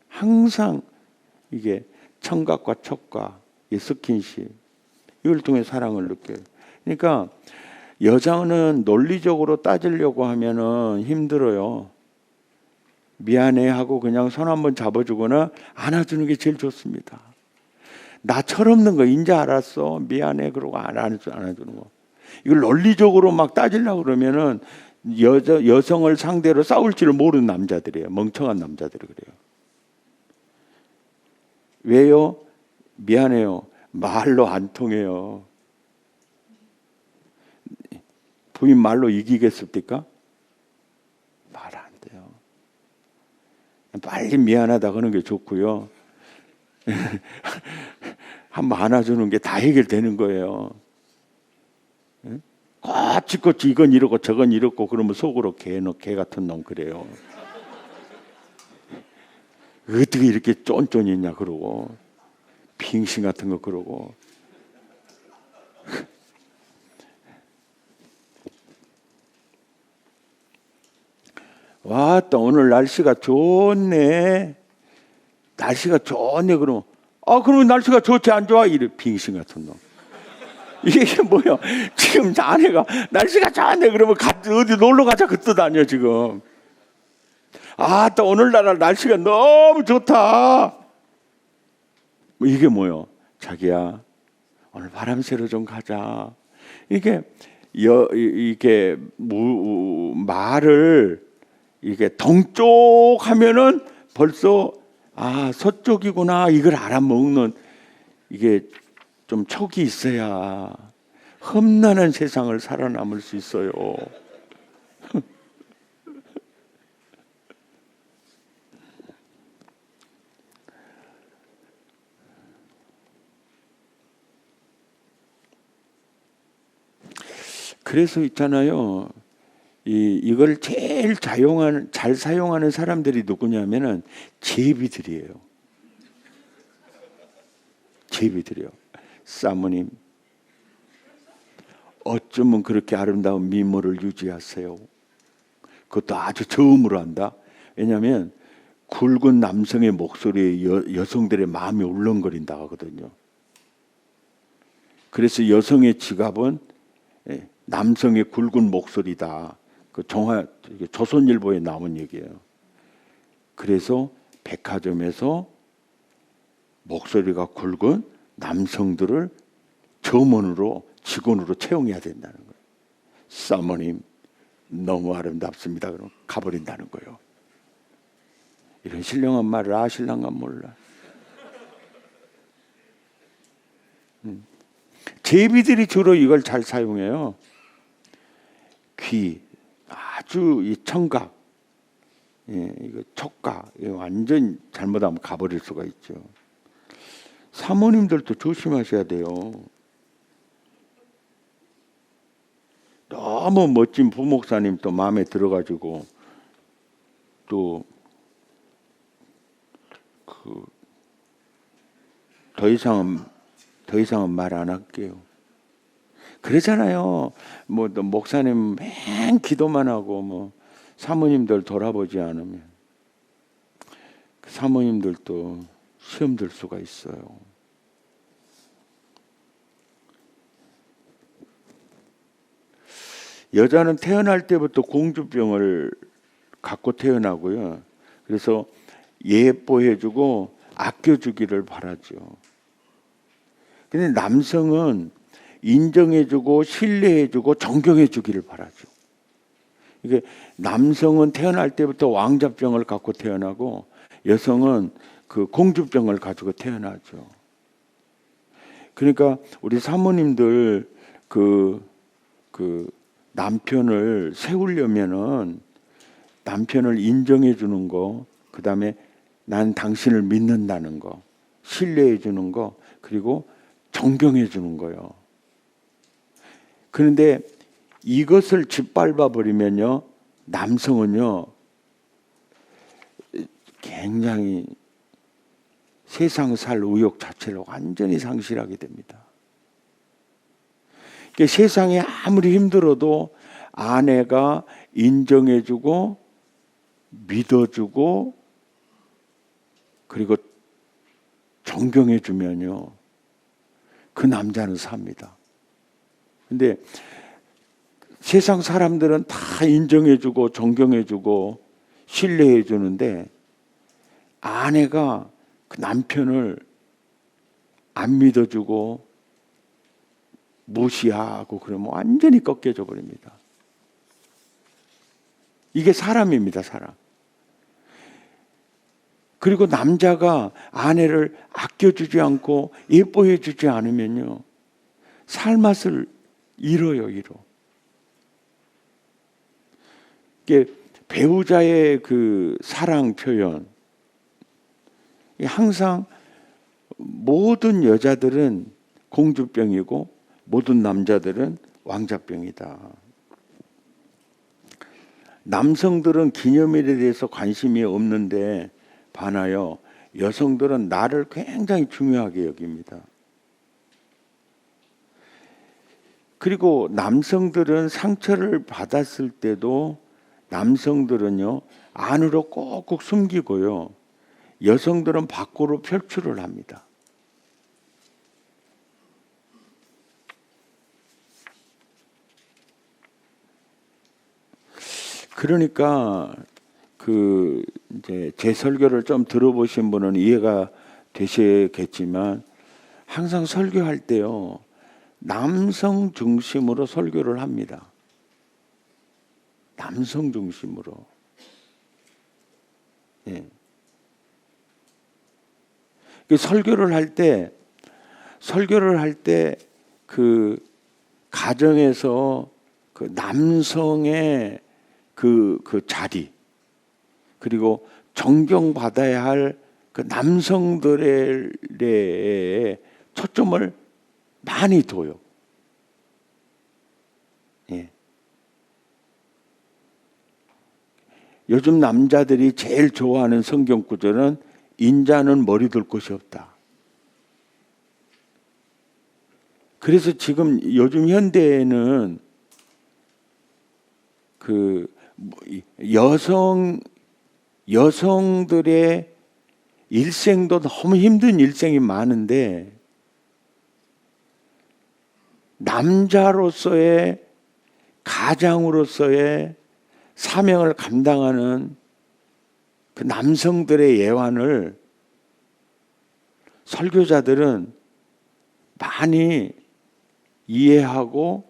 항상 이게 청각과 촉각, 이 스킨십 이걸 통해 사랑을 느껴요. 그러니까 여자는 논리적으로 따지려고 하면은 힘들어요. 미안해 하고 그냥 손 한번 잡아주거나 안아주는 게 제일 좋습니다. 나 철없는 거 인제 알았어. 미안해 그러고 안아주는 거. 이걸 논리적으로 막 따지려고 그러면은 여성을 상대로 싸울 줄 모르는 남자들이에요. 멍청한 남자들이 그래요. 왜요? 미안해요. 말로 안 통해요. 부인 말로 이기겠습니까? 말 안 돼요. 빨리 미안하다 그러는 게 좋고요. 한번 안아주는 게 다 해결되는 거예요. 꼬치꼬치 이건 이러고 저건 이렇고 그러면 속으로 개 같은 놈 그래요. 어떻게 이렇게 쫀쫀이냐 그러고 빙신 같은 거 그러고 와, 또 오늘 날씨가 좋네. 날씨가 좋네 그러면 그러면 날씨가 좋지 안 좋아? 이래 빙신 같은 놈. 이게 뭐야? 지금 아내가 날씨가 좋네 그러면 어디 놀러 가자 그 뜻 아니야 지금. 또 오늘날 날씨가 너무 좋다. 뭐 이게 뭐요? 자기야 오늘 바람 쐬러 좀 가자. 이게 말을 이게 동쪽 하면은 벌써 서쪽이구나 이걸 알아먹는 이게 좀 촉이 있어야 험난한 세상을 살아남을 수 있어요. 그래서 있잖아요. 이걸 제일 잘 사용하는 사람들이 누구냐면은 제비들이에요. 제비들이요. 사모님, 어쩌면 그렇게 아름다운 미모를 유지하세요. 그것도 아주 저음으로 한다. 왜냐하면 굵은 남성의 목소리에 여성들의 마음이 울렁거린다 하거든요. 그래서 여성의 지갑은 남성의 굵은 목소리다. 그 조선일보에 나온 얘기예요. 그래서 백화점에서 목소리가 굵은 남성들을 점원으로 직원으로 채용해야 된다는 거예요. 사모님 너무 아름답습니다. 그럼 가버린다는 거예요. 이런 신령한 말을 아실랑가 몰라. 제비들이 주로 이걸 잘 사용해요. 귀, 아주 이 청각, 이거 촉각, 이거 완전 잘못하면 가버릴 수가 있죠. 사모님들도 조심하셔야 돼요. 너무 멋진 부목사님 또 마음에 들어가지고 또 더 이상은 말 안 할게요. 그러잖아요. 뭐 목사님 맨 기도만 하고 뭐 사모님들 돌아보지 않으면 그 사모님들도 시험 들 수가 있어요. 여자는 태어날 때부터 공주병을 갖고 태어나고요. 그래서 예뻐해주고 아껴주기를 바라죠. 근데 남성은 인정해주고 신뢰해주고 존경해주기를 바라죠. 이게 남성은 태어날 때부터 왕자병을 갖고 태어나고 여성은 그 공주병을 가지고 태어나죠. 그러니까 우리 사모님들 그 남편을 세우려면은 남편을 인정해 주는 거, 그 다음에 난 당신을 믿는다는 거, 신뢰해 주는 거, 그리고 존경해 주는 거요. 그런데 이것을 짓밟아 버리면요, 남성은요 굉장히 세상 살 의욕 자체를 완전히 상실하게 됩니다. 세상이 아무리 힘들어도 아내가 인정해주고 믿어주고 그리고 존경해주면요, 그 남자는 삽니다. 근데 세상 사람들은 다 인정해주고 존경해주고 신뢰해주는데 아내가 그 남편을 안 믿어주고 무시하고 그러면 완전히 꺾여져 버립니다. 이게 사람입니다, 사람. 그리고 남자가 아내를 아껴주지 않고 예뻐해주지 않으면요, 살 맛을 잃어요, 잃어. 이게 배우자의 그 사랑 표현, 항상 모든 여자들은 공주병이고 모든 남자들은 왕자병이다. 남성들은 기념일에 대해서 관심이 없는데 반하여 여성들은 나를 굉장히 중요하게 여깁니다. 그리고 남성들은 상처를 받았을 때도 남성들은요 안으로 꼭꼭 숨기고요, 여성들은 밖으로 표출을 합니다. 그러니까 이제 제 설교를 좀 들어보신 분은 이해가 되시겠지만 항상 설교할 때요, 남성 중심으로 설교를 합니다. 남성 중심으로. 예. 설교를 할 때 그 가정에서 그 남성의 그 자리, 그리고 존경받아야 할 그 남성들의 초점을 많이 둬요. 예. 요즘 남자들이 제일 좋아하는 성경 구절은 인자는 머리 둘 곳이 없다. 그래서 지금 요즘 현대에는 그 여성들의 일생도 너무 힘든 일생이 많은데 남자로서의 가장으로서의 사명을 감당하는 그 남성들의 예환을 설교자들은 많이 이해하고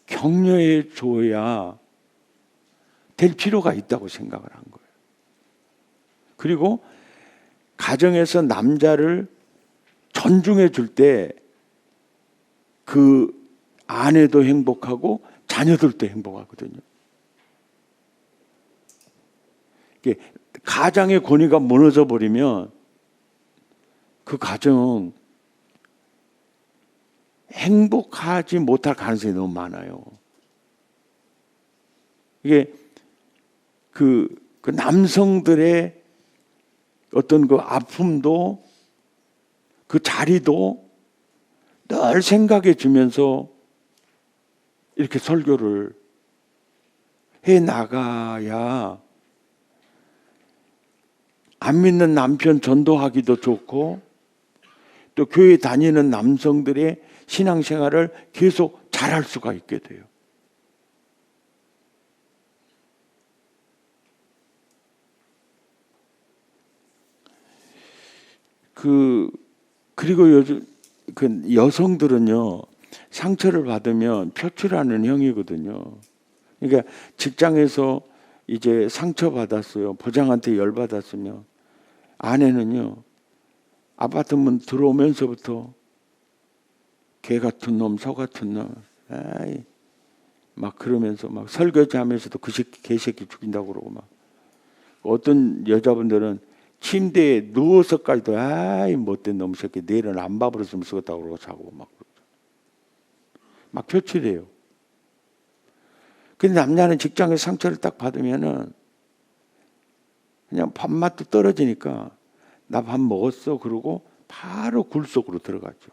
격려해 줘야 될 필요가 있다고 생각을 한 거예요. 그리고 가정에서 남자를 존중해 줄 때 그 아내도 행복하고 자녀들도 행복하거든요. 가장의 권위가 무너져 버리면 그 가정 행복하지 못할 가능성이 너무 많아요. 이게 그 남성들의 어떤 그 아픔도 그 자리도 늘 생각해 주면서 이렇게 설교를 해 나가야 안 믿는 남편 전도하기도 좋고 또 교회 다니는 남성들의 신앙생활을 계속 잘할 수가 있게 돼요. 그리고 요즘 그 여성들은요 상처를 받으면 표출하는 형이거든요. 그러니까 직장에서 이제 상처 받았어요. 부장한테 열 받았으면 아내는요 아파트 문 들어오면서부터 개 같은 놈, 소 같은 놈, 아이 막 그러면서 막 설거지하면서도 그 새끼 개새끼 죽인다고 그러고 막 어떤 여자분들은 침대에 누워서까지도 아이 못된 놈 새끼 내일은 안 밥으로으면 쓰겠다고 그러고 자고 막 표출해요. 근데 남자는 직장에 상처를 딱 받으면은 그냥 밥맛도 떨어지니까 나 밥 먹었어 그러고 바로 굴 속으로 들어가죠.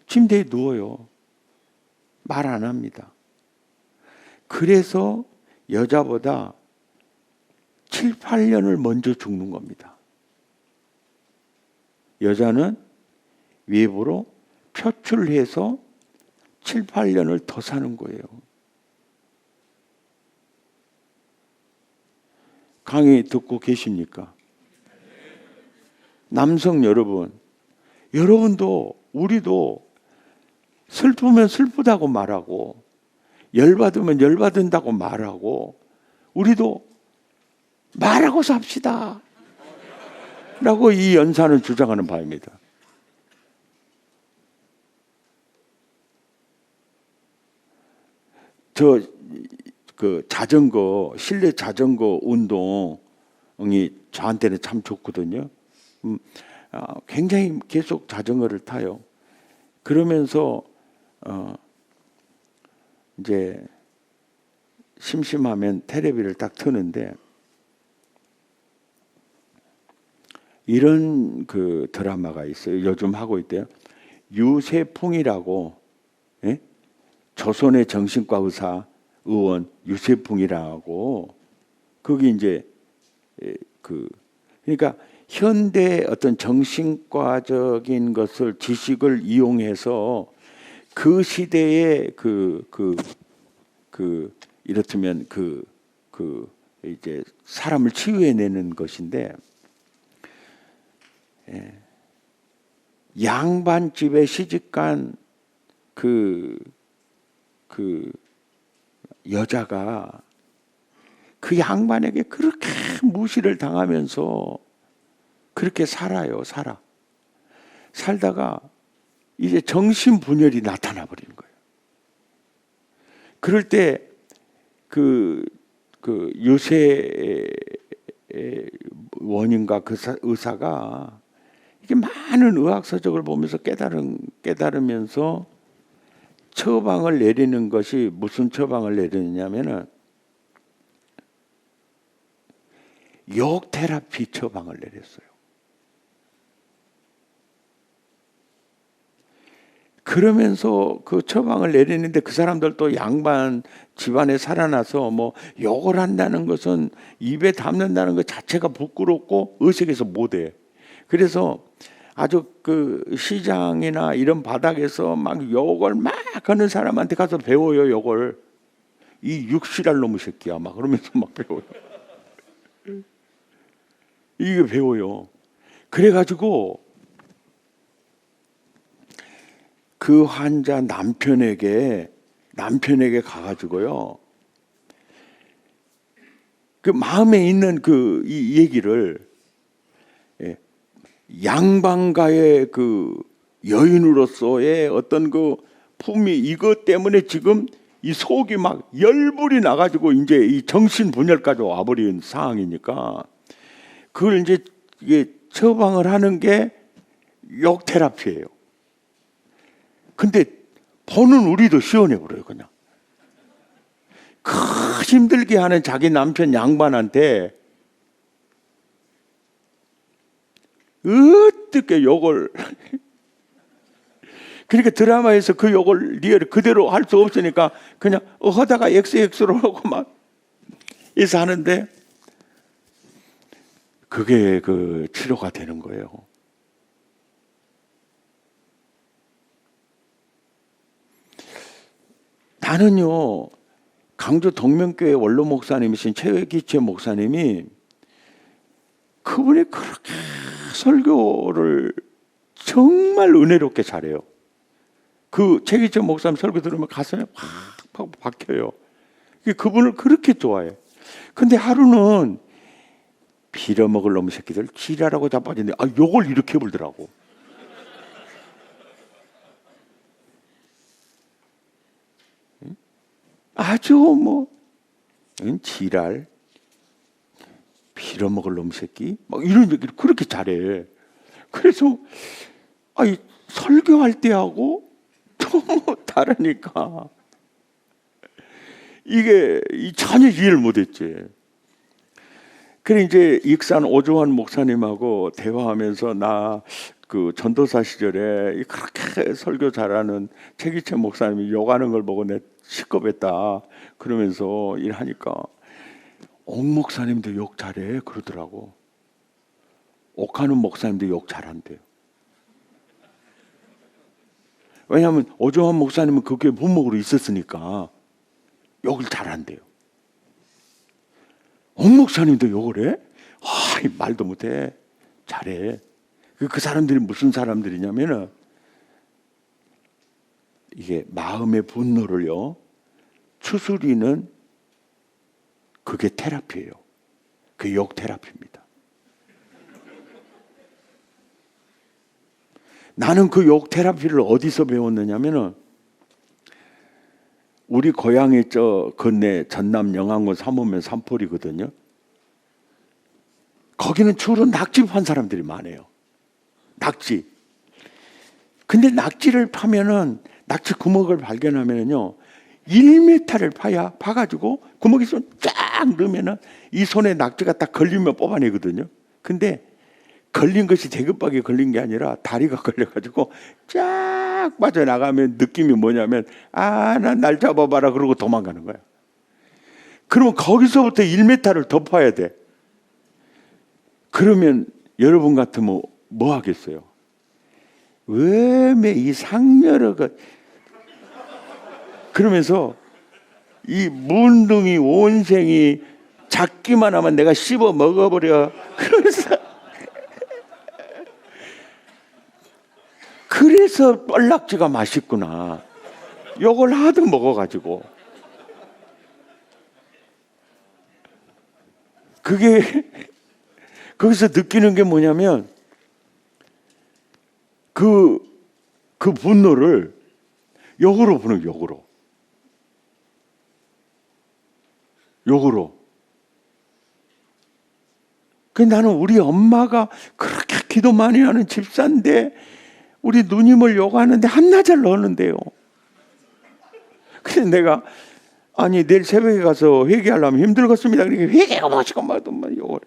침대에 누워요. 말 안 합니다. 그래서 여자보다 7, 8년을 먼저 죽는 겁니다. 여자는 외부로 표출해서 7, 8년을 더 사는 거예요. 강의 듣고 계십니까? 남성 여러분, 여러분도 우리도 슬프면 슬프다고 말하고 열받으면 열받은다고 말하고 우리도 말하고 삽시다 라고 이 연사는 주장하는 바입니다. 그 자전거, 실내 자전거 운동이 저한테는 참 좋거든요. 굉장히 계속 자전거를 타요. 그러면서 이제 심심하면 테레비를 딱 트는데 이런 그 드라마가 있어요. 요즘 하고 있대요. 유세풍이라고, 예? 조선의 정신과 의사 의원 유세풍이라고 거기 이제 그러니까 현대 어떤 정신과적인 것을 지식을 이용해서 그 시대에 이렇다면 이제 사람을 치유해내는 것인데 양반집에 시집간 그 여자가 그 양반에게 그렇게 무시를 당하면서 그렇게 살아요. 살다가 이제 정신분열이 나타나 버리는 거예요. 그럴 때 그 요새 원인과 그 의사가 이게 많은 의학서적을 보면서 깨달으면서 처방을 내리는 것이 무슨 처방을 내리느냐면은 욕 테라피 처방을 내렸어요. 그러면서 그 처방을 내리는데 그 사람들도 양반 집안에 살아나서 뭐 욕을 한다는 것은 입에 담는다는 것 자체가 부끄럽고 어색해서 못해. 그래서 아주 그 시장이나 이런 바닥에서 막 욕을 막 하는 사람한테 가서 배워요. 욕을. 이 육실할 놈의 새끼야 막 그러면서 막 배워요. 이게 배워요. 그래가지고 그 환자 남편에게 가가지고요. 그 마음에 있는 그 이 얘기를 양반가의 그 여인으로서의 어떤 그 품위 이것 때문에 지금 이 속이 막 열불이 나가지고 이제 이 정신분열까지 와버린 상황이니까 그걸 이제 이게 처방을 하는 게 욕 테라피예요. 근데 보는 우리도 시원해버려요. 그냥 그 힘들게 하는 자기 남편 양반한테 어떻게 욕을 그러니까 드라마에서 그 욕을 리얼 그대로 할 수 없으니까 그냥 하다가 XX로 하고 막 해서 하는데 그게 그 치료가 되는 거예요. 나는요, 강주 동명교회 원로 목사님이신 최기채 목사님이 그분이 그렇게 설교를 정말 은혜롭게 잘해요. 그 최기채 목사님 설교 들으면 가슴에 확 박혀요. 그분을 그렇게 좋아해. 근데 하루는 빌어먹을 놈의 새끼들 지랄하고 자빠졌는데 욕을 이렇게 불더라고. 아주 뭐 지랄 빌어먹을 놈 새끼 막 이런 얘기를 그렇게 잘해. 그래서 설교할 때하고 너무 다르니까 이게 전혀 이해를 못했지. 그래 이제 익산 오조환 목사님하고 대화하면서 나 그 전도사 시절에 그렇게 설교 잘하는 최기채 목사님이 욕하는 걸 보고 내 시겁했다. 그러면서 일하니까 옥 목사님도 욕 잘해 그러더라고. 옥하는 목사님도 욕 잘한대요. 왜냐하면 오조환 목사님은 그 교회 부목으로 있었으니까 욕을 잘한대요. 옥 목사님도 욕을 해? 말도 못해. 잘해. 그 사람들이 무슨 사람들이냐면은 이게 마음의 분노를요 추스리는 그게 테라피예요. 그게 욕 테라피입니다. 나는 그 욕 테라피를 어디서 배웠느냐면은 우리 고향이 저 건네 전남 영암군 삼호면 산포리거든요. 거기는 주로 낙지 판 사람들이 많아요. 낙지. 근데 낙지를 파면은 낙지 구멍을 발견하면은요 1m를 파가지고 구멍에 손 쫙 넣으면은 이 손에 낙지가 딱 걸리면 뽑아내거든요. 근데 걸린 것이 대급하게 걸린 게 아니라 다리가 걸려가지고 쫙 빠져나가면 느낌이 뭐냐면 난 날 잡아봐라 그러고 도망가는 거야. 그러면 거기서부터 1m를 더 파야 돼. 그러면 여러분 같으면 뭐 하겠어요? 왜 이 상녀가 그러면서 이 문둥이 원생이 작기만 하면 내가 씹어 먹어버려. 그래서 뻘낙지가 맛있구나. 요걸 하도 먹어가지고 그게 거기서 느끼는 게 뭐냐면 그 분노를 욕으로 부는 욕으로. 그 나는 우리 엄마가 그렇게 기도 많이 하는 집사인데 우리 누님을 욕하는데 한나절 넣었는데요. 그래서 내가 내일 새벽에 가서 회개하려면 힘들겠습니다. 그러니까 회개가 뭐시고 말도 욕을.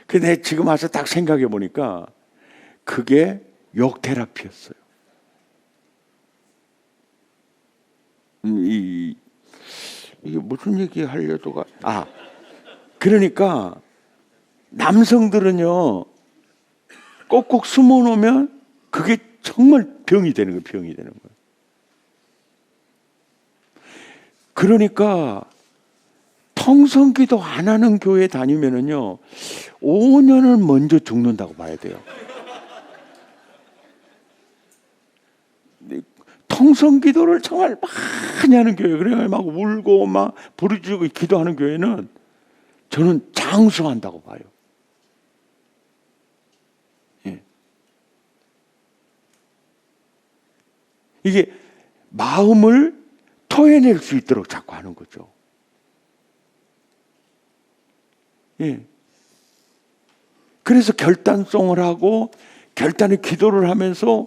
근데 지금 와서 딱 생각해 보니까 그게 욕 테라피였어요. 이게 무슨 얘기 하려다가 그러니까 남성들은요 꼭꼭 숨어 놓으면 그게 정말 병이 되는 거예요. 병이 되는 거예요. 그러니까 통성기도 안 하는 교회 다니면은요 5년을 먼저 죽는다고 봐야 돼요. 통성기도를 정말 많이 하는 교회, 그래 막 울고 막 부르짖고 기도하는 교회는 저는 장수한다고 봐요. 예. 이게 마음을 토해낼 수 있도록 자꾸 하는 거죠. 예. 그래서 결단송을 하고 결단의 기도를 하면서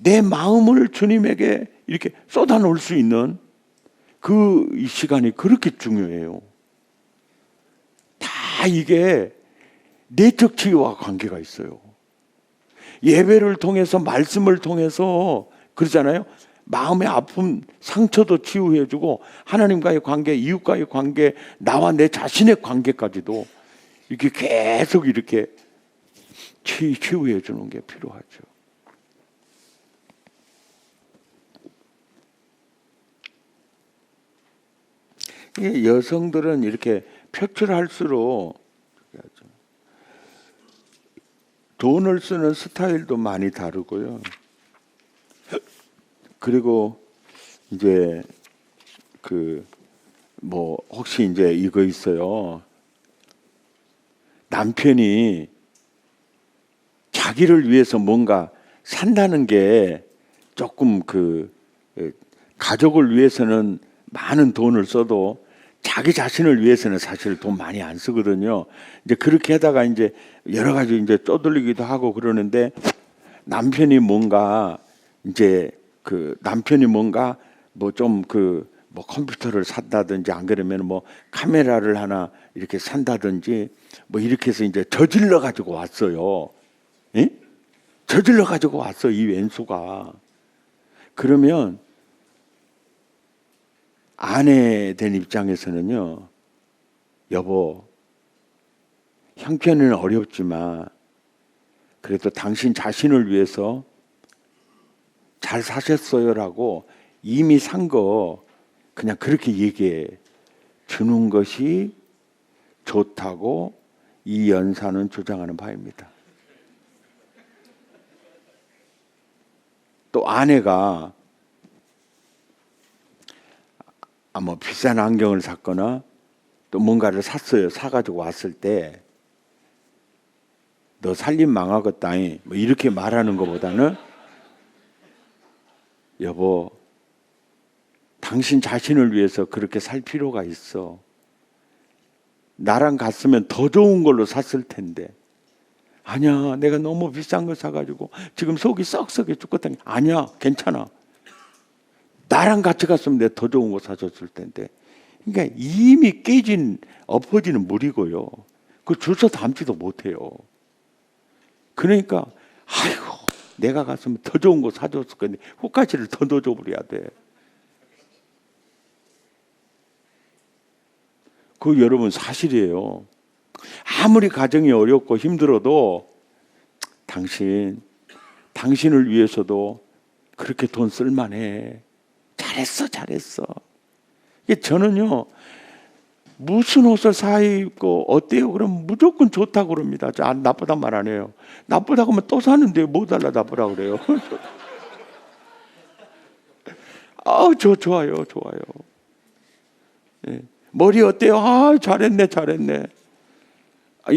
내 마음을 주님에게 이렇게 쏟아놓을 수 있는 그 시간이 그렇게 중요해요. 다 이게 내적 치유와 관계가 있어요. 예배를 통해서 말씀을 통해서 그러잖아요. 마음의 아픔, 상처도 치유해주고 하나님과의 관계, 이웃과의 관계, 나와 내 자신의 관계까지도 이렇게 계속 이렇게 치유해 주는 게 필요하죠. 여성들은 이렇게 표출할수록 돈을 쓰는 스타일도 많이 다르고요. 그리고 이제 혹시 이제 이거 있어요. 남편이 자기를 위해서 뭔가 산다는 게 조금 가족을 위해서는 많은 돈을 써도 자기 자신을 위해서는 사실 돈 많이 안 쓰거든요. 이제 그렇게 하다가 이제 여러 가지 이제 쪼들리기도 하고 그러는데 남편이 뭔가 컴퓨터를 산다든지 안 그러면 카메라를 하나 이렇게 산다든지 이렇게 해서 이제 저질러 가지고 왔어요. 예? 저질러 가지고 왔어 이 왼수가. 그러면 아내 된 입장에서는요, 여보, 형편은 어렵지만 그래도 당신 자신을 위해서 잘 사셨어요라고 이미 산 거 그냥 그렇게 얘기해 주는 것이 좋다고 이 연사는 주장하는 바입니다. 또 아내가 비싼 안경을 샀거나 또 뭔가를 샀어요. 사가지고 왔을 때 너 살림 망하겠다 이렇게 말하는 것보다는 여보, 당신 자신을 위해서 그렇게 살 필요가 있어. 나랑 갔으면 더 좋은 걸로 샀을 텐데. 아니야, 내가 너무 비싼 거 사가지고 지금 속이 썩썩해 죽겠다니. 아니야, 괜찮아. 나랑 같이 갔으면 내가 더 좋은 거 사줬을 텐데. 그러니까 이미 엎어지는 물이고요. 그 주워 담지도 못해요. 그러니까 아이고, 내가 갔으면 더 좋은 거 사줬을 건데 후까지를 더 넣어줘버려야 돼. 그 여러분 사실이에요. 아무리 가정이 어렵고 힘들어도 당신을 위해서도 그렇게 돈 쓸만해. 잘했어. 저는요, 무슨 옷을 사 입고 어때요? 그럼 무조건 좋다고 그럽니다. 나쁘단 말 안 해요. 나쁘다고 하면 또 사는데 뭐 달라 나쁘다고 그래요. 좋아요. 예. 머리 어때요? 잘했네.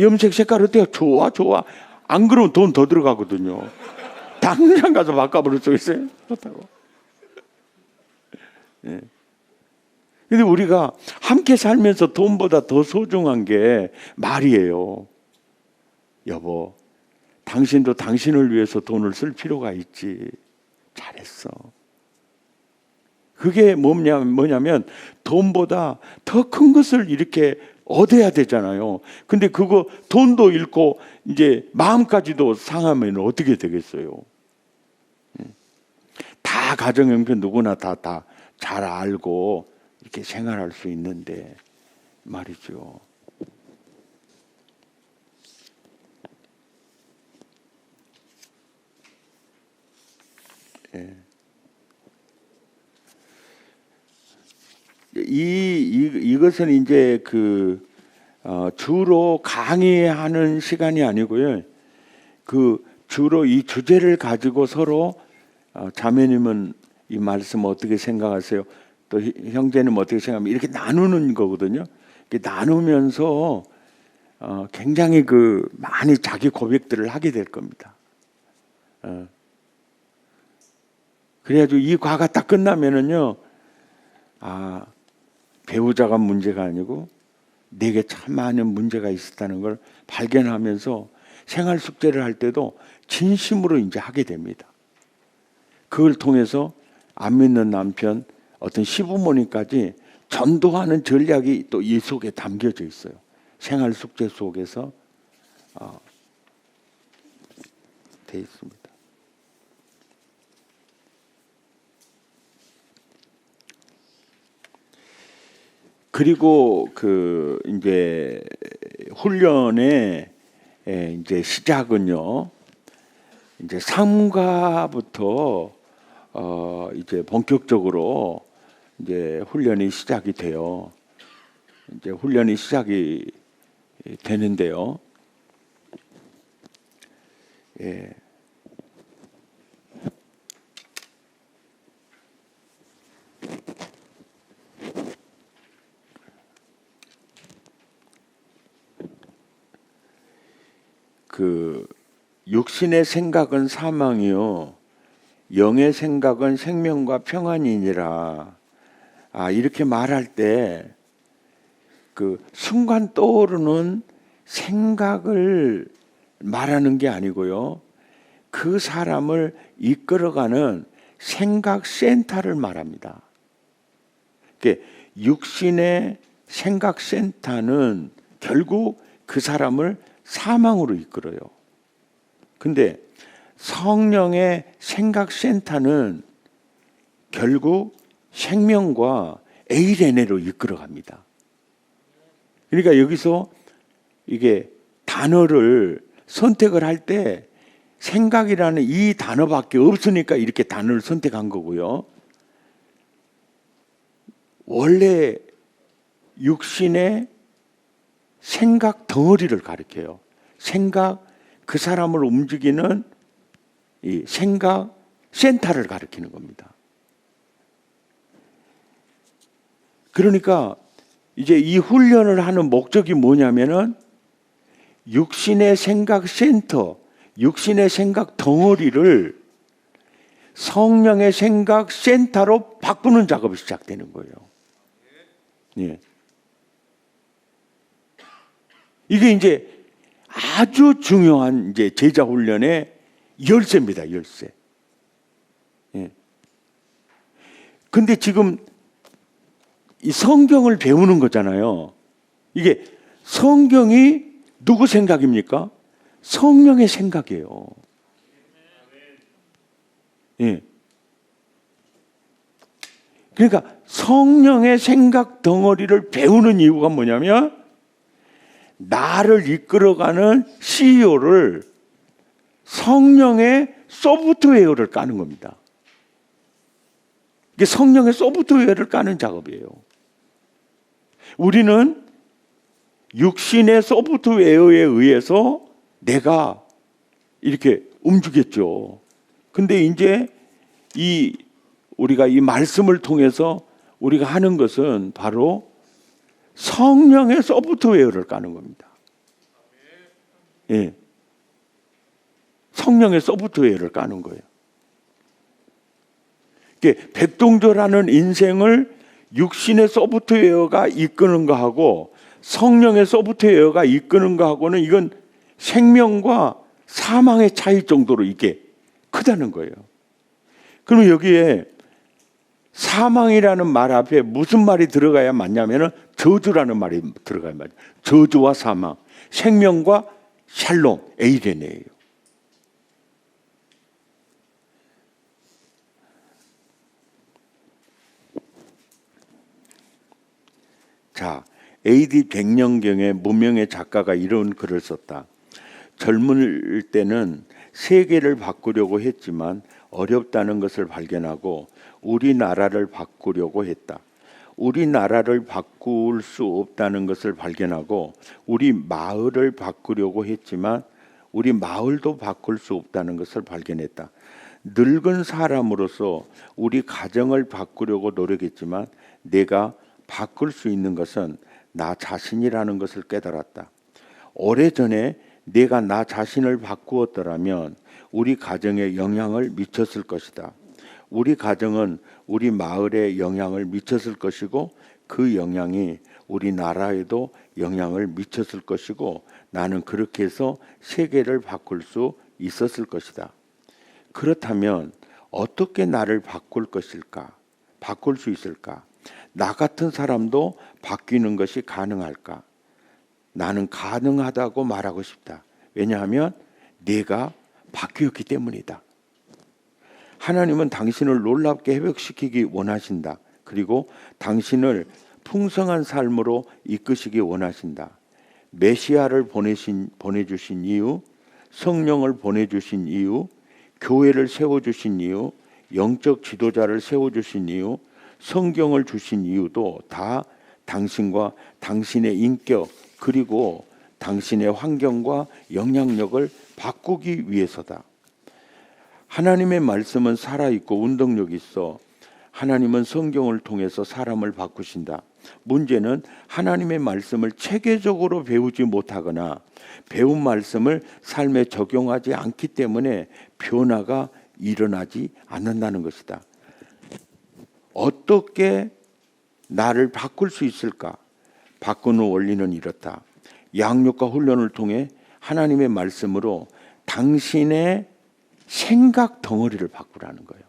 염색 색깔 어때요? 좋아. 안 그러면 돈 더 들어가거든요. 당장 가서 바꿔버릴 수 있어요. 좋다고. 예. 근데 우리가 함께 살면서 돈보다 더 소중한 게 말이에요. 여보, 당신도 당신을 위해서 돈을 쓸 필요가 있지. 잘했어. 그게 뭐냐면 돈보다 더 큰 것을 이렇게 얻어야 되잖아요. 근데 그거 돈도 잃고 이제 마음까지도 상하면 어떻게 되겠어요? 다 가정형편 누구나 다 잘 알고 이렇게 생활할 수 있는데 말이죠. 예. 이것은 이제 주로 강의하는 시간이 아니고요. 주로 이 주제를 가지고 서로 자매님은 이 말씀 어떻게 생각하세요? 또 형제는 어떻게 생각하면 이렇게 나누는 거거든요. 이렇게 나누면서 굉장히 많이 자기 고백들을 하게 될 겁니다. 그래가지고 이 과가 딱 끝나면은요, 배우자가 문제가 아니고 내게 참 많은 문제가 있었다는 걸 발견하면서 생활 숙제를 할 때도 진심으로 이제 하게 됩니다. 그걸 통해서 안 믿는 남편, 어떤 시부모님까지 전도하는 전략이 또 이 속에 담겨져 있어요. 생활 숙제 속에서 돼 있습니다. 그리고 이제 훈련의 이제 시작은요. 이제 3과부터 이제 본격적으로 이제 훈련이 시작이 돼요. 이제 훈련이 시작이 되는데요. 예. 육신의 생각은 사망이요 영의 생각은 생명과 평안이니라. 이렇게 말할 때 순간 떠오르는 생각을 말하는 게 아니고요. 그 사람을 이끌어가는 생각 센터를 말합니다. 육신의 생각 센터는 결국 그 사람을 사망으로 이끌어요. 근데 성령의 생각센터는 결국 생명과 에이레네로 이끌어갑니다. 그러니까 여기서 이게 단어를 선택을 할 때 생각이라는 이 단어밖에 없으니까 이렇게 단어를 선택한 거고요. 원래 육신의 생각 덩어리를 가리켜요. 그 사람을 움직이는 이 생각 센터를 가리키는 겁니다. 그러니까 이제 이 훈련을 하는 목적이 뭐냐면은 육신의 생각 센터, 육신의 생각 덩어리를 성령의 생각 센터로 바꾸는 작업이 시작되는 거예요. 예. 이게 이제 아주 중요한 이제 제자 훈련의 열쇠입니다. 열쇠. 예. 근데 지금 이 성경을 배우는 거잖아요. 이게 성경이 누구 생각입니까? 성령의 생각이에요. 예. 그러니까 성령의 생각 덩어리를 배우는 이유가 뭐냐면 나를 이끌어가는 CEO를 성령의 소프트웨어를 까는 겁니다. 이게 성령의 소프트웨어를 까는 작업이에요. 우리는 육신의 소프트웨어에 의해서 내가 이렇게 움직였죠. 근데 이제 우리가 이 말씀을 통해서 우리가 하는 것은 바로 성령의 소프트웨어를 까는 겁니다. 예. 성령의 소프트웨어를 까는 거예요. 백동조라는 인생을 육신의 소프트웨어가 이끄는 거하고 성령의 소프트웨어가 이끄는 거하고는 이건 생명과 사망의 차이 정도로 이게 크다는 거예요. 그러면 여기에 사망이라는 말 앞에 무슨 말이 들어가야 맞냐면은 저주라는 말이 들어가야 맞아요. 저주와 사망, 생명과 샬롬, 에이레네예요. 자, AD 100년경에 무명의 작가가 이런 글을 썼다. 젊을 때는 세계를 바꾸려고 했지만 어렵다는 것을 발견하고 우리나라를 바꾸려고 했다. 우리나라를 바꿀 수 없다는 것을 발견하고 우리 마을을 바꾸려고 했지만 우리 마을도 바꿀 수 없다는 것을 발견했다. 늙은 사람으로서 우리 가정을 바꾸려고 노력했지만 내가 바꿀 수 있는 것은 나 자신이라는 것을 깨달았다. 오래전에 내가 나 자신을 바꾸었더라면 우리 가정에 영향을 미쳤을 것이다. 우리 가정은 우리 마을에 영향을 미쳤을 것이고 그 영향이 우리나라에도 영향을 미쳤을 것이고 나는 그렇게 해서 세계를 바꿀 수 있었을 것이다. 그렇다면 어떻게 나를 바꿀 것일까? 바꿀 수 있을까? 나 같은 사람도 바뀌는 것이 가능할까? 나는 가능하다고 말하고 싶다. 왜냐하면 내가 바뀌었기 때문이다. 하나님은 당신을 놀랍게 회복시키기 원하신다. 그리고 당신을 풍성한 삶으로 이끄시기 원하신다. 메시아를 보내주신 이유, 성령을 보내주신 이유, 교회를 세워주신 이유, 영적 지도자를 세워주신 이유, 성경을 주신 이유도 다 당신과 당신의 인격 그리고 당신의 환경과 영향력을 바꾸기 위해서다. 하나님의 말씀은 살아있고 운동력이 있어 하나님은 성경을 통해서 사람을 바꾸신다. 문제는 하나님의 말씀을 체계적으로 배우지 못하거나 배운 말씀을 삶에 적용하지 않기 때문에 변화가 일어나지 않는다는 것이다. 어떻게 나를 바꿀 수 있을까? 바꾸는 원리는 이렇다. 양육과 훈련을 통해 하나님의 말씀으로 당신의 생각 덩어리를 바꾸라는 거예요.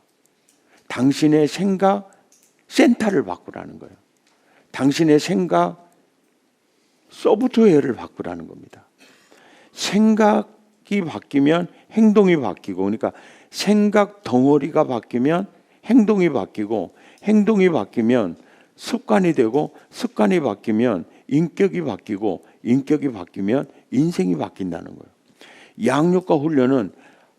당신의 생각 센터를 바꾸라는 거예요. 당신의 생각 소프트웨어를 바꾸라는 겁니다. 생각이 바뀌면 행동이 바뀌고, 그러니까 생각 덩어리가 바뀌면 행동이 바뀌고, 행동이 바뀌면 습관이 되고, 습관이 바뀌면 인격이 바뀌고, 인격이 바뀌면 인생이 바뀐다는 거예요. 양육과 훈련은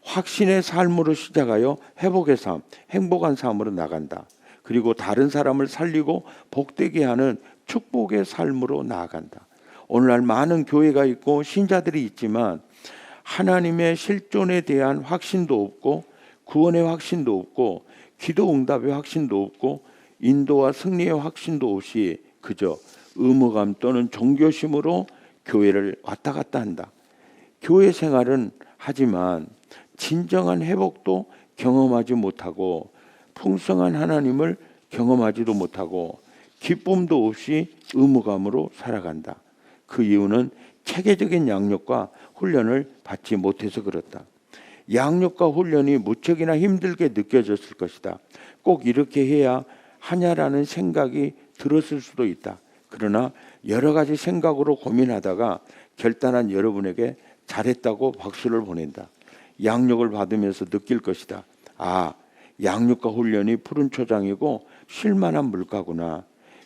확신의 삶으로 시작하여 회복의 삶, 행복한 삶으로 나간다. 그리고 다른 사람을 살리고 복되게 하는 축복의 삶으로 나아간다. 오늘날 많은 교회가 있고 신자들이 있지만 하나님의 실존에 대한 확신도 없고 구원의 확신도 없고 기도 응답의 확신도 없고 인도와 승리의 확신도 없이 그저 의무감 또는 종교심으로 교회를 왔다 갔다 한다. 교회 생활은 하지만 진정한 회복도 경험하지 못하고 풍성한 하나님을 경험하지도 못하고 기쁨도 없이 의무감으로 살아간다. 그 이유는 체계적인 양육과 훈련을 받지 못해서 그렇다. 양육과 훈련이 무척이나 힘들게 느껴졌을 것이다. 꼭 이렇게 해야 하냐라는 생각이 들었을 수도 있다. 그러나 여러 가지 생각으로 고민하다가 결단한 여러분에게 잘했다고 박수를 보낸다. 양육을 받으면서 느낄 것이다. 아, 양육과 훈련이 푸른 초장이고 쉴만한 물가구나.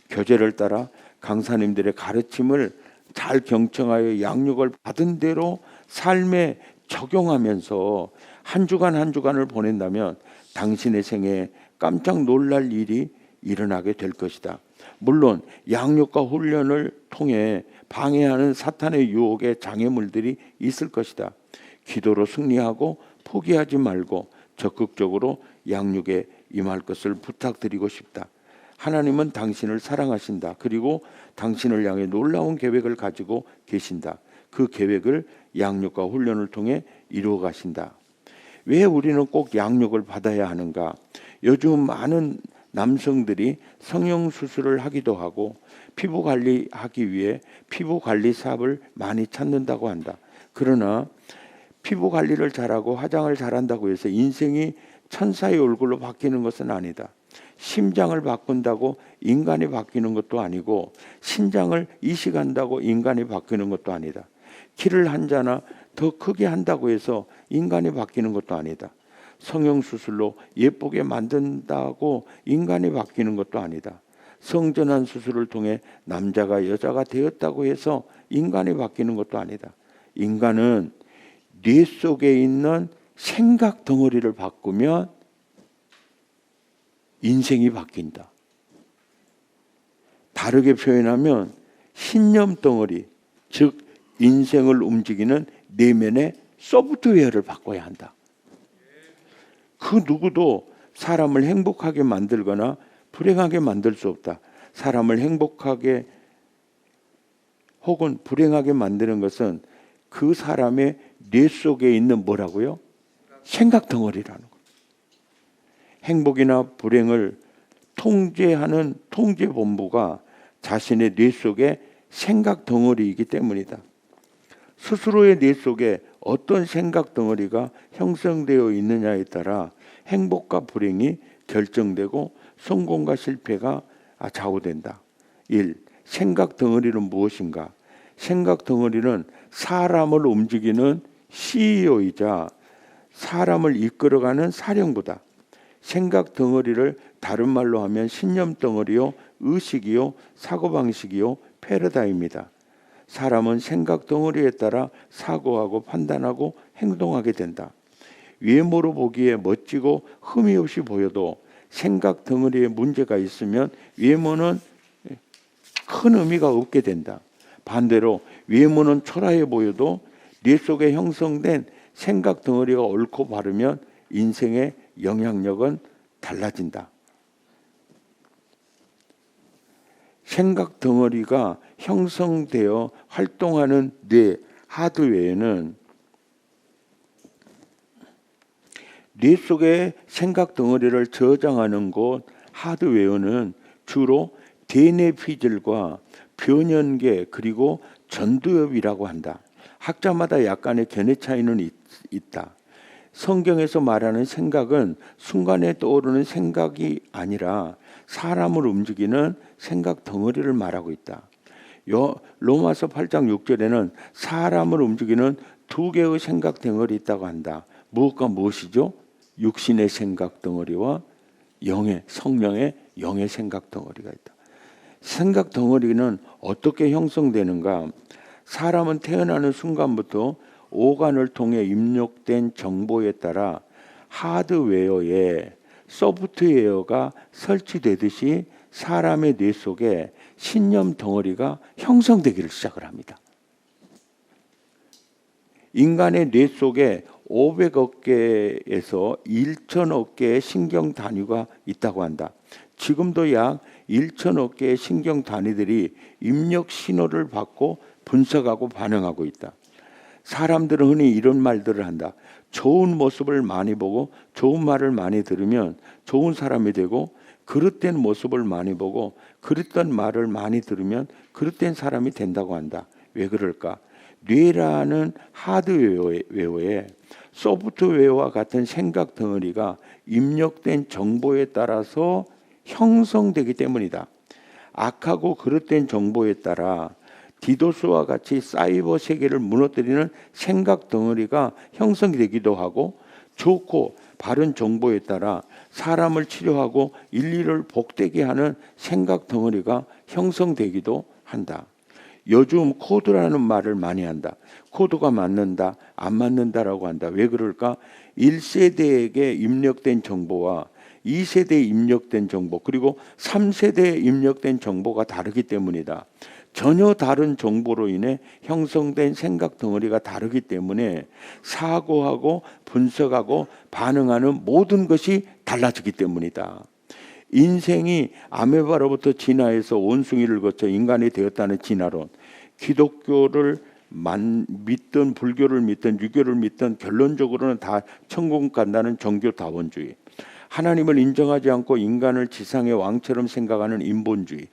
교재를 따라 강사님들의 가르침을 잘 경청하여 양육을 받은 대로 삶에 적용하면서 한 주간 한 주간을 보낸다면 당신의 생에 깜짝 놀랄 일이 일어나게 될 것이다. 물론 양육과 훈련을 통해 방해하는 사탄의 유혹의 장애물들이 있을 것이다. 기도로 승리하고 포기하지 말고 적극적으로 양육에 임할 것을 부탁드리고 싶다. 하나님은 당신을 사랑하신다. 그리고 당신을 향해 놀라운 계획을 가지고 계신다. 그 계획을 양육과 훈련을 통해 이루어 가신다. 왜 우리는 꼭 양육을 받아야 하는가? 요즘 많은 남성들이 성형수술을 하기도 하고 피부 관리하기 위해 피부 관리샵을 많이 찾는다고 한다. 그러나 피부 관리를 잘하고 화장을 잘한다고 해서 인생이 천사의 얼굴로 바뀌는 것은 아니다. 심장을 바꾼다고 인간이 바뀌는 것도 아니고 신장을 이식한다고 인간이 바뀌는 것도 아니다. 키를 한 자나 더 크게 한다고 해서 인간이 바뀌는 것도 아니다. 성형수술로 예쁘게 만든다고 인간이 바뀌는 것도 아니다. 성전환 수술을 통해 남자가 여자가 되었다고 해서 인간이 바뀌는 것도 아니다. 인간은 뇌 속에 있는 생각 덩어리를 바꾸면 인생이 바뀐다. 다르게 표현하면 신념 덩어리, 즉 인생을 움직이는 내면의 소프트웨어를 바꿔야 한다. 그 누구도 사람을 행복하게 만들거나 불행하게 만들 수 없다. 사람을 행복하게 혹은 불행하게 만드는 것은 그 사람의 뇌 속에 있는 뭐라고요? 생각 덩어리라는 거예요. 행복이나 불행을 통제하는 통제본부가 자신의 뇌 속에 생각 덩어리이기 때문이다. 스스로의 뇌 속에 어떤 생각 덩어리가 형성되어 있느냐에 따라 행복과 불행이 결정되고 성공과 실패가 좌우된다. 1. 생각 덩어리는 무엇인가? 생각 덩어리는 사람을 움직이는 CEO이자 사람을 이끌어가는 사령부다. 생각 덩어리를 다른 말로 하면 신념 덩어리요, 의식이요, 사고방식이요, 패러다임이다. 사람은 생각 덩어리에 따라 사고하고 판단하고 행동하게 된다. 외모로 보기에 멋지고 흠이 없이 보여도 생각 덩어리에 문제가 있으면 외모는 큰 의미가 없게 된다. 반대로 외모는 초라해 보여도 뇌 속에 형성된 생각 덩어리가 옳고 바르면 인생의 영향력은 달라진다. 생각 덩어리가 형성되어 활동하는 뇌 하드웨어는 뇌 속의 생각 덩어리를 저장하는 곳 하드웨어는 주로 대뇌피질과 변연계 그리고 전두엽이라고 한다. 학자마다 약간의 견해 차이는 있다. 성경에서 말하는 생각은 순간에 떠오르는 생각이 아니라 사람을 움직이는 생각 덩어리를 말하고 있다. 로마서 8장 6절에는 사람을 움직이는 두 개의 생각 덩어리 있다고 한다. 무엇과 무엇이죠? 육신의 생각 덩어리와 성령의 영의 생각 덩어리가 있다. 생각 덩어리는 어떻게 형성되는가? 사람은 태어나는 순간부터 오간을 통해 입력된 정보에 따라 하드웨어에 소프트웨어가 설치되듯이 사람의 뇌 속에 신념 덩어리가 형성되기를 시작을 합니다. 인간의 뇌 속에 500억 개에서 1천억 개의 신경 단위가 있다고 한다. 지금도 약 1천억 개의 신경 단위들이 입력 신호를 받고 분석하고 반응하고 있다. 사람들은 흔히 이런 말들을 한다. 좋은 모습을 많이 보고 좋은 말을 많이 들으면 좋은 사람이 되고 그릇된 모습을 많이 보고 그릇된 말을 많이 들으면 그릇된 사람이 된다고 한다. 왜 그럴까? 뇌라는 하드웨어에 소프트웨어와 같은 생각 덩어리가 입력된 정보에 따라서 형성되기 때문이다. 악하고 그릇된 정보에 따라 디도스와 같이 사이버 세계를 무너뜨리는 생각 덩어리가 형성되기도 하고 좋고 바른 정보에 따라 사람을 치료하고 인류를 복되게 하는 생각 덩어리가 형성되기도 한다. 요즘 코드라는 말을 많이 한다. 코드가 맞는다, 안 맞는다라고 한다. 왜 그럴까? 1세대에게 입력된 정보와 2세대에 입력된 정보 그리고 3세대에 입력된 정보가 다르기 때문이다. 전혀 다른 정보로 인해 형성된 생각 덩어리가 다르기 때문에 사고하고 분석하고 반응하는 모든 것이 달라지기 때문이다. 인생이 아메바로부터 진화해서 원숭이를 거쳐 인간이 되었다는 진화론, 기독교를 믿든 불교를 믿든 유교를 믿든 결론적으로는 다 천국 간다는 종교다원주의, 하나님을 인정하지 않고 인간을 지상의 왕처럼 생각하는 인본주의,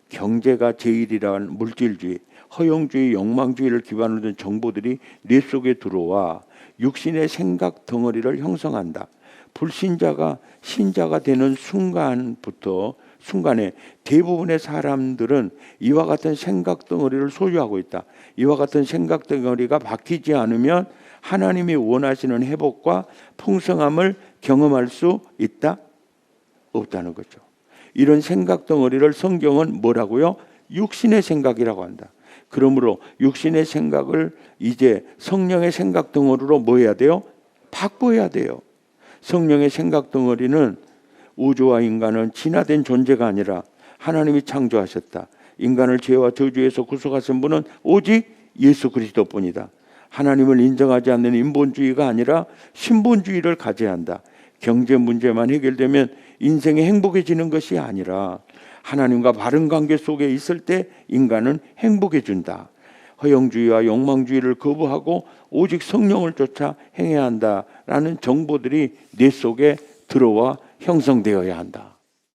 경제가 제일이라는 물질주의, 허용주의, 욕망주의를 기반으로 둔 정보들이 뇌 속에 들어와 육신의 생각 덩어리를 형성한다. 불신자가 신자가 되는 순간에 대부분의 사람들은 이와 같은 생각 덩어리를 소유하고 있다. 이와 같은 생각 덩어리가 바뀌지 않으면 하나님이 원하시는 회복과 풍성함을 경험할 수 있다? 없다는 거죠. 이런 생각 덩어리를 성경은 뭐라고요? 육신의 생각이라고 한다. 그러므로 육신의 생각을 이제 성령의 생각 덩어리로 뭐 해야 돼요? 바꿔야 돼요. 성령의 생각 덩어리는 우주와 인간은 진화된 존재가 아니라 하나님이 창조하셨다. 인간을 죄와 저주에서 구속하신 분은 오직 예수 그리스도뿐이다. 하나님을 인정하지 않는 인본주의가 아니라 신본주의를 가져야 한다. 경제 문제만 해결되면 인생이 행복해지는 것이 아니라 하나님과 바른 관계 속에 있을 때 인간은 행복해진다. 허영주의와 욕망주의를 거부하고 오직 성령을 쫓아 행해야 한다라는 정보들이 뇌 속에 들어와 형성되어야 한다.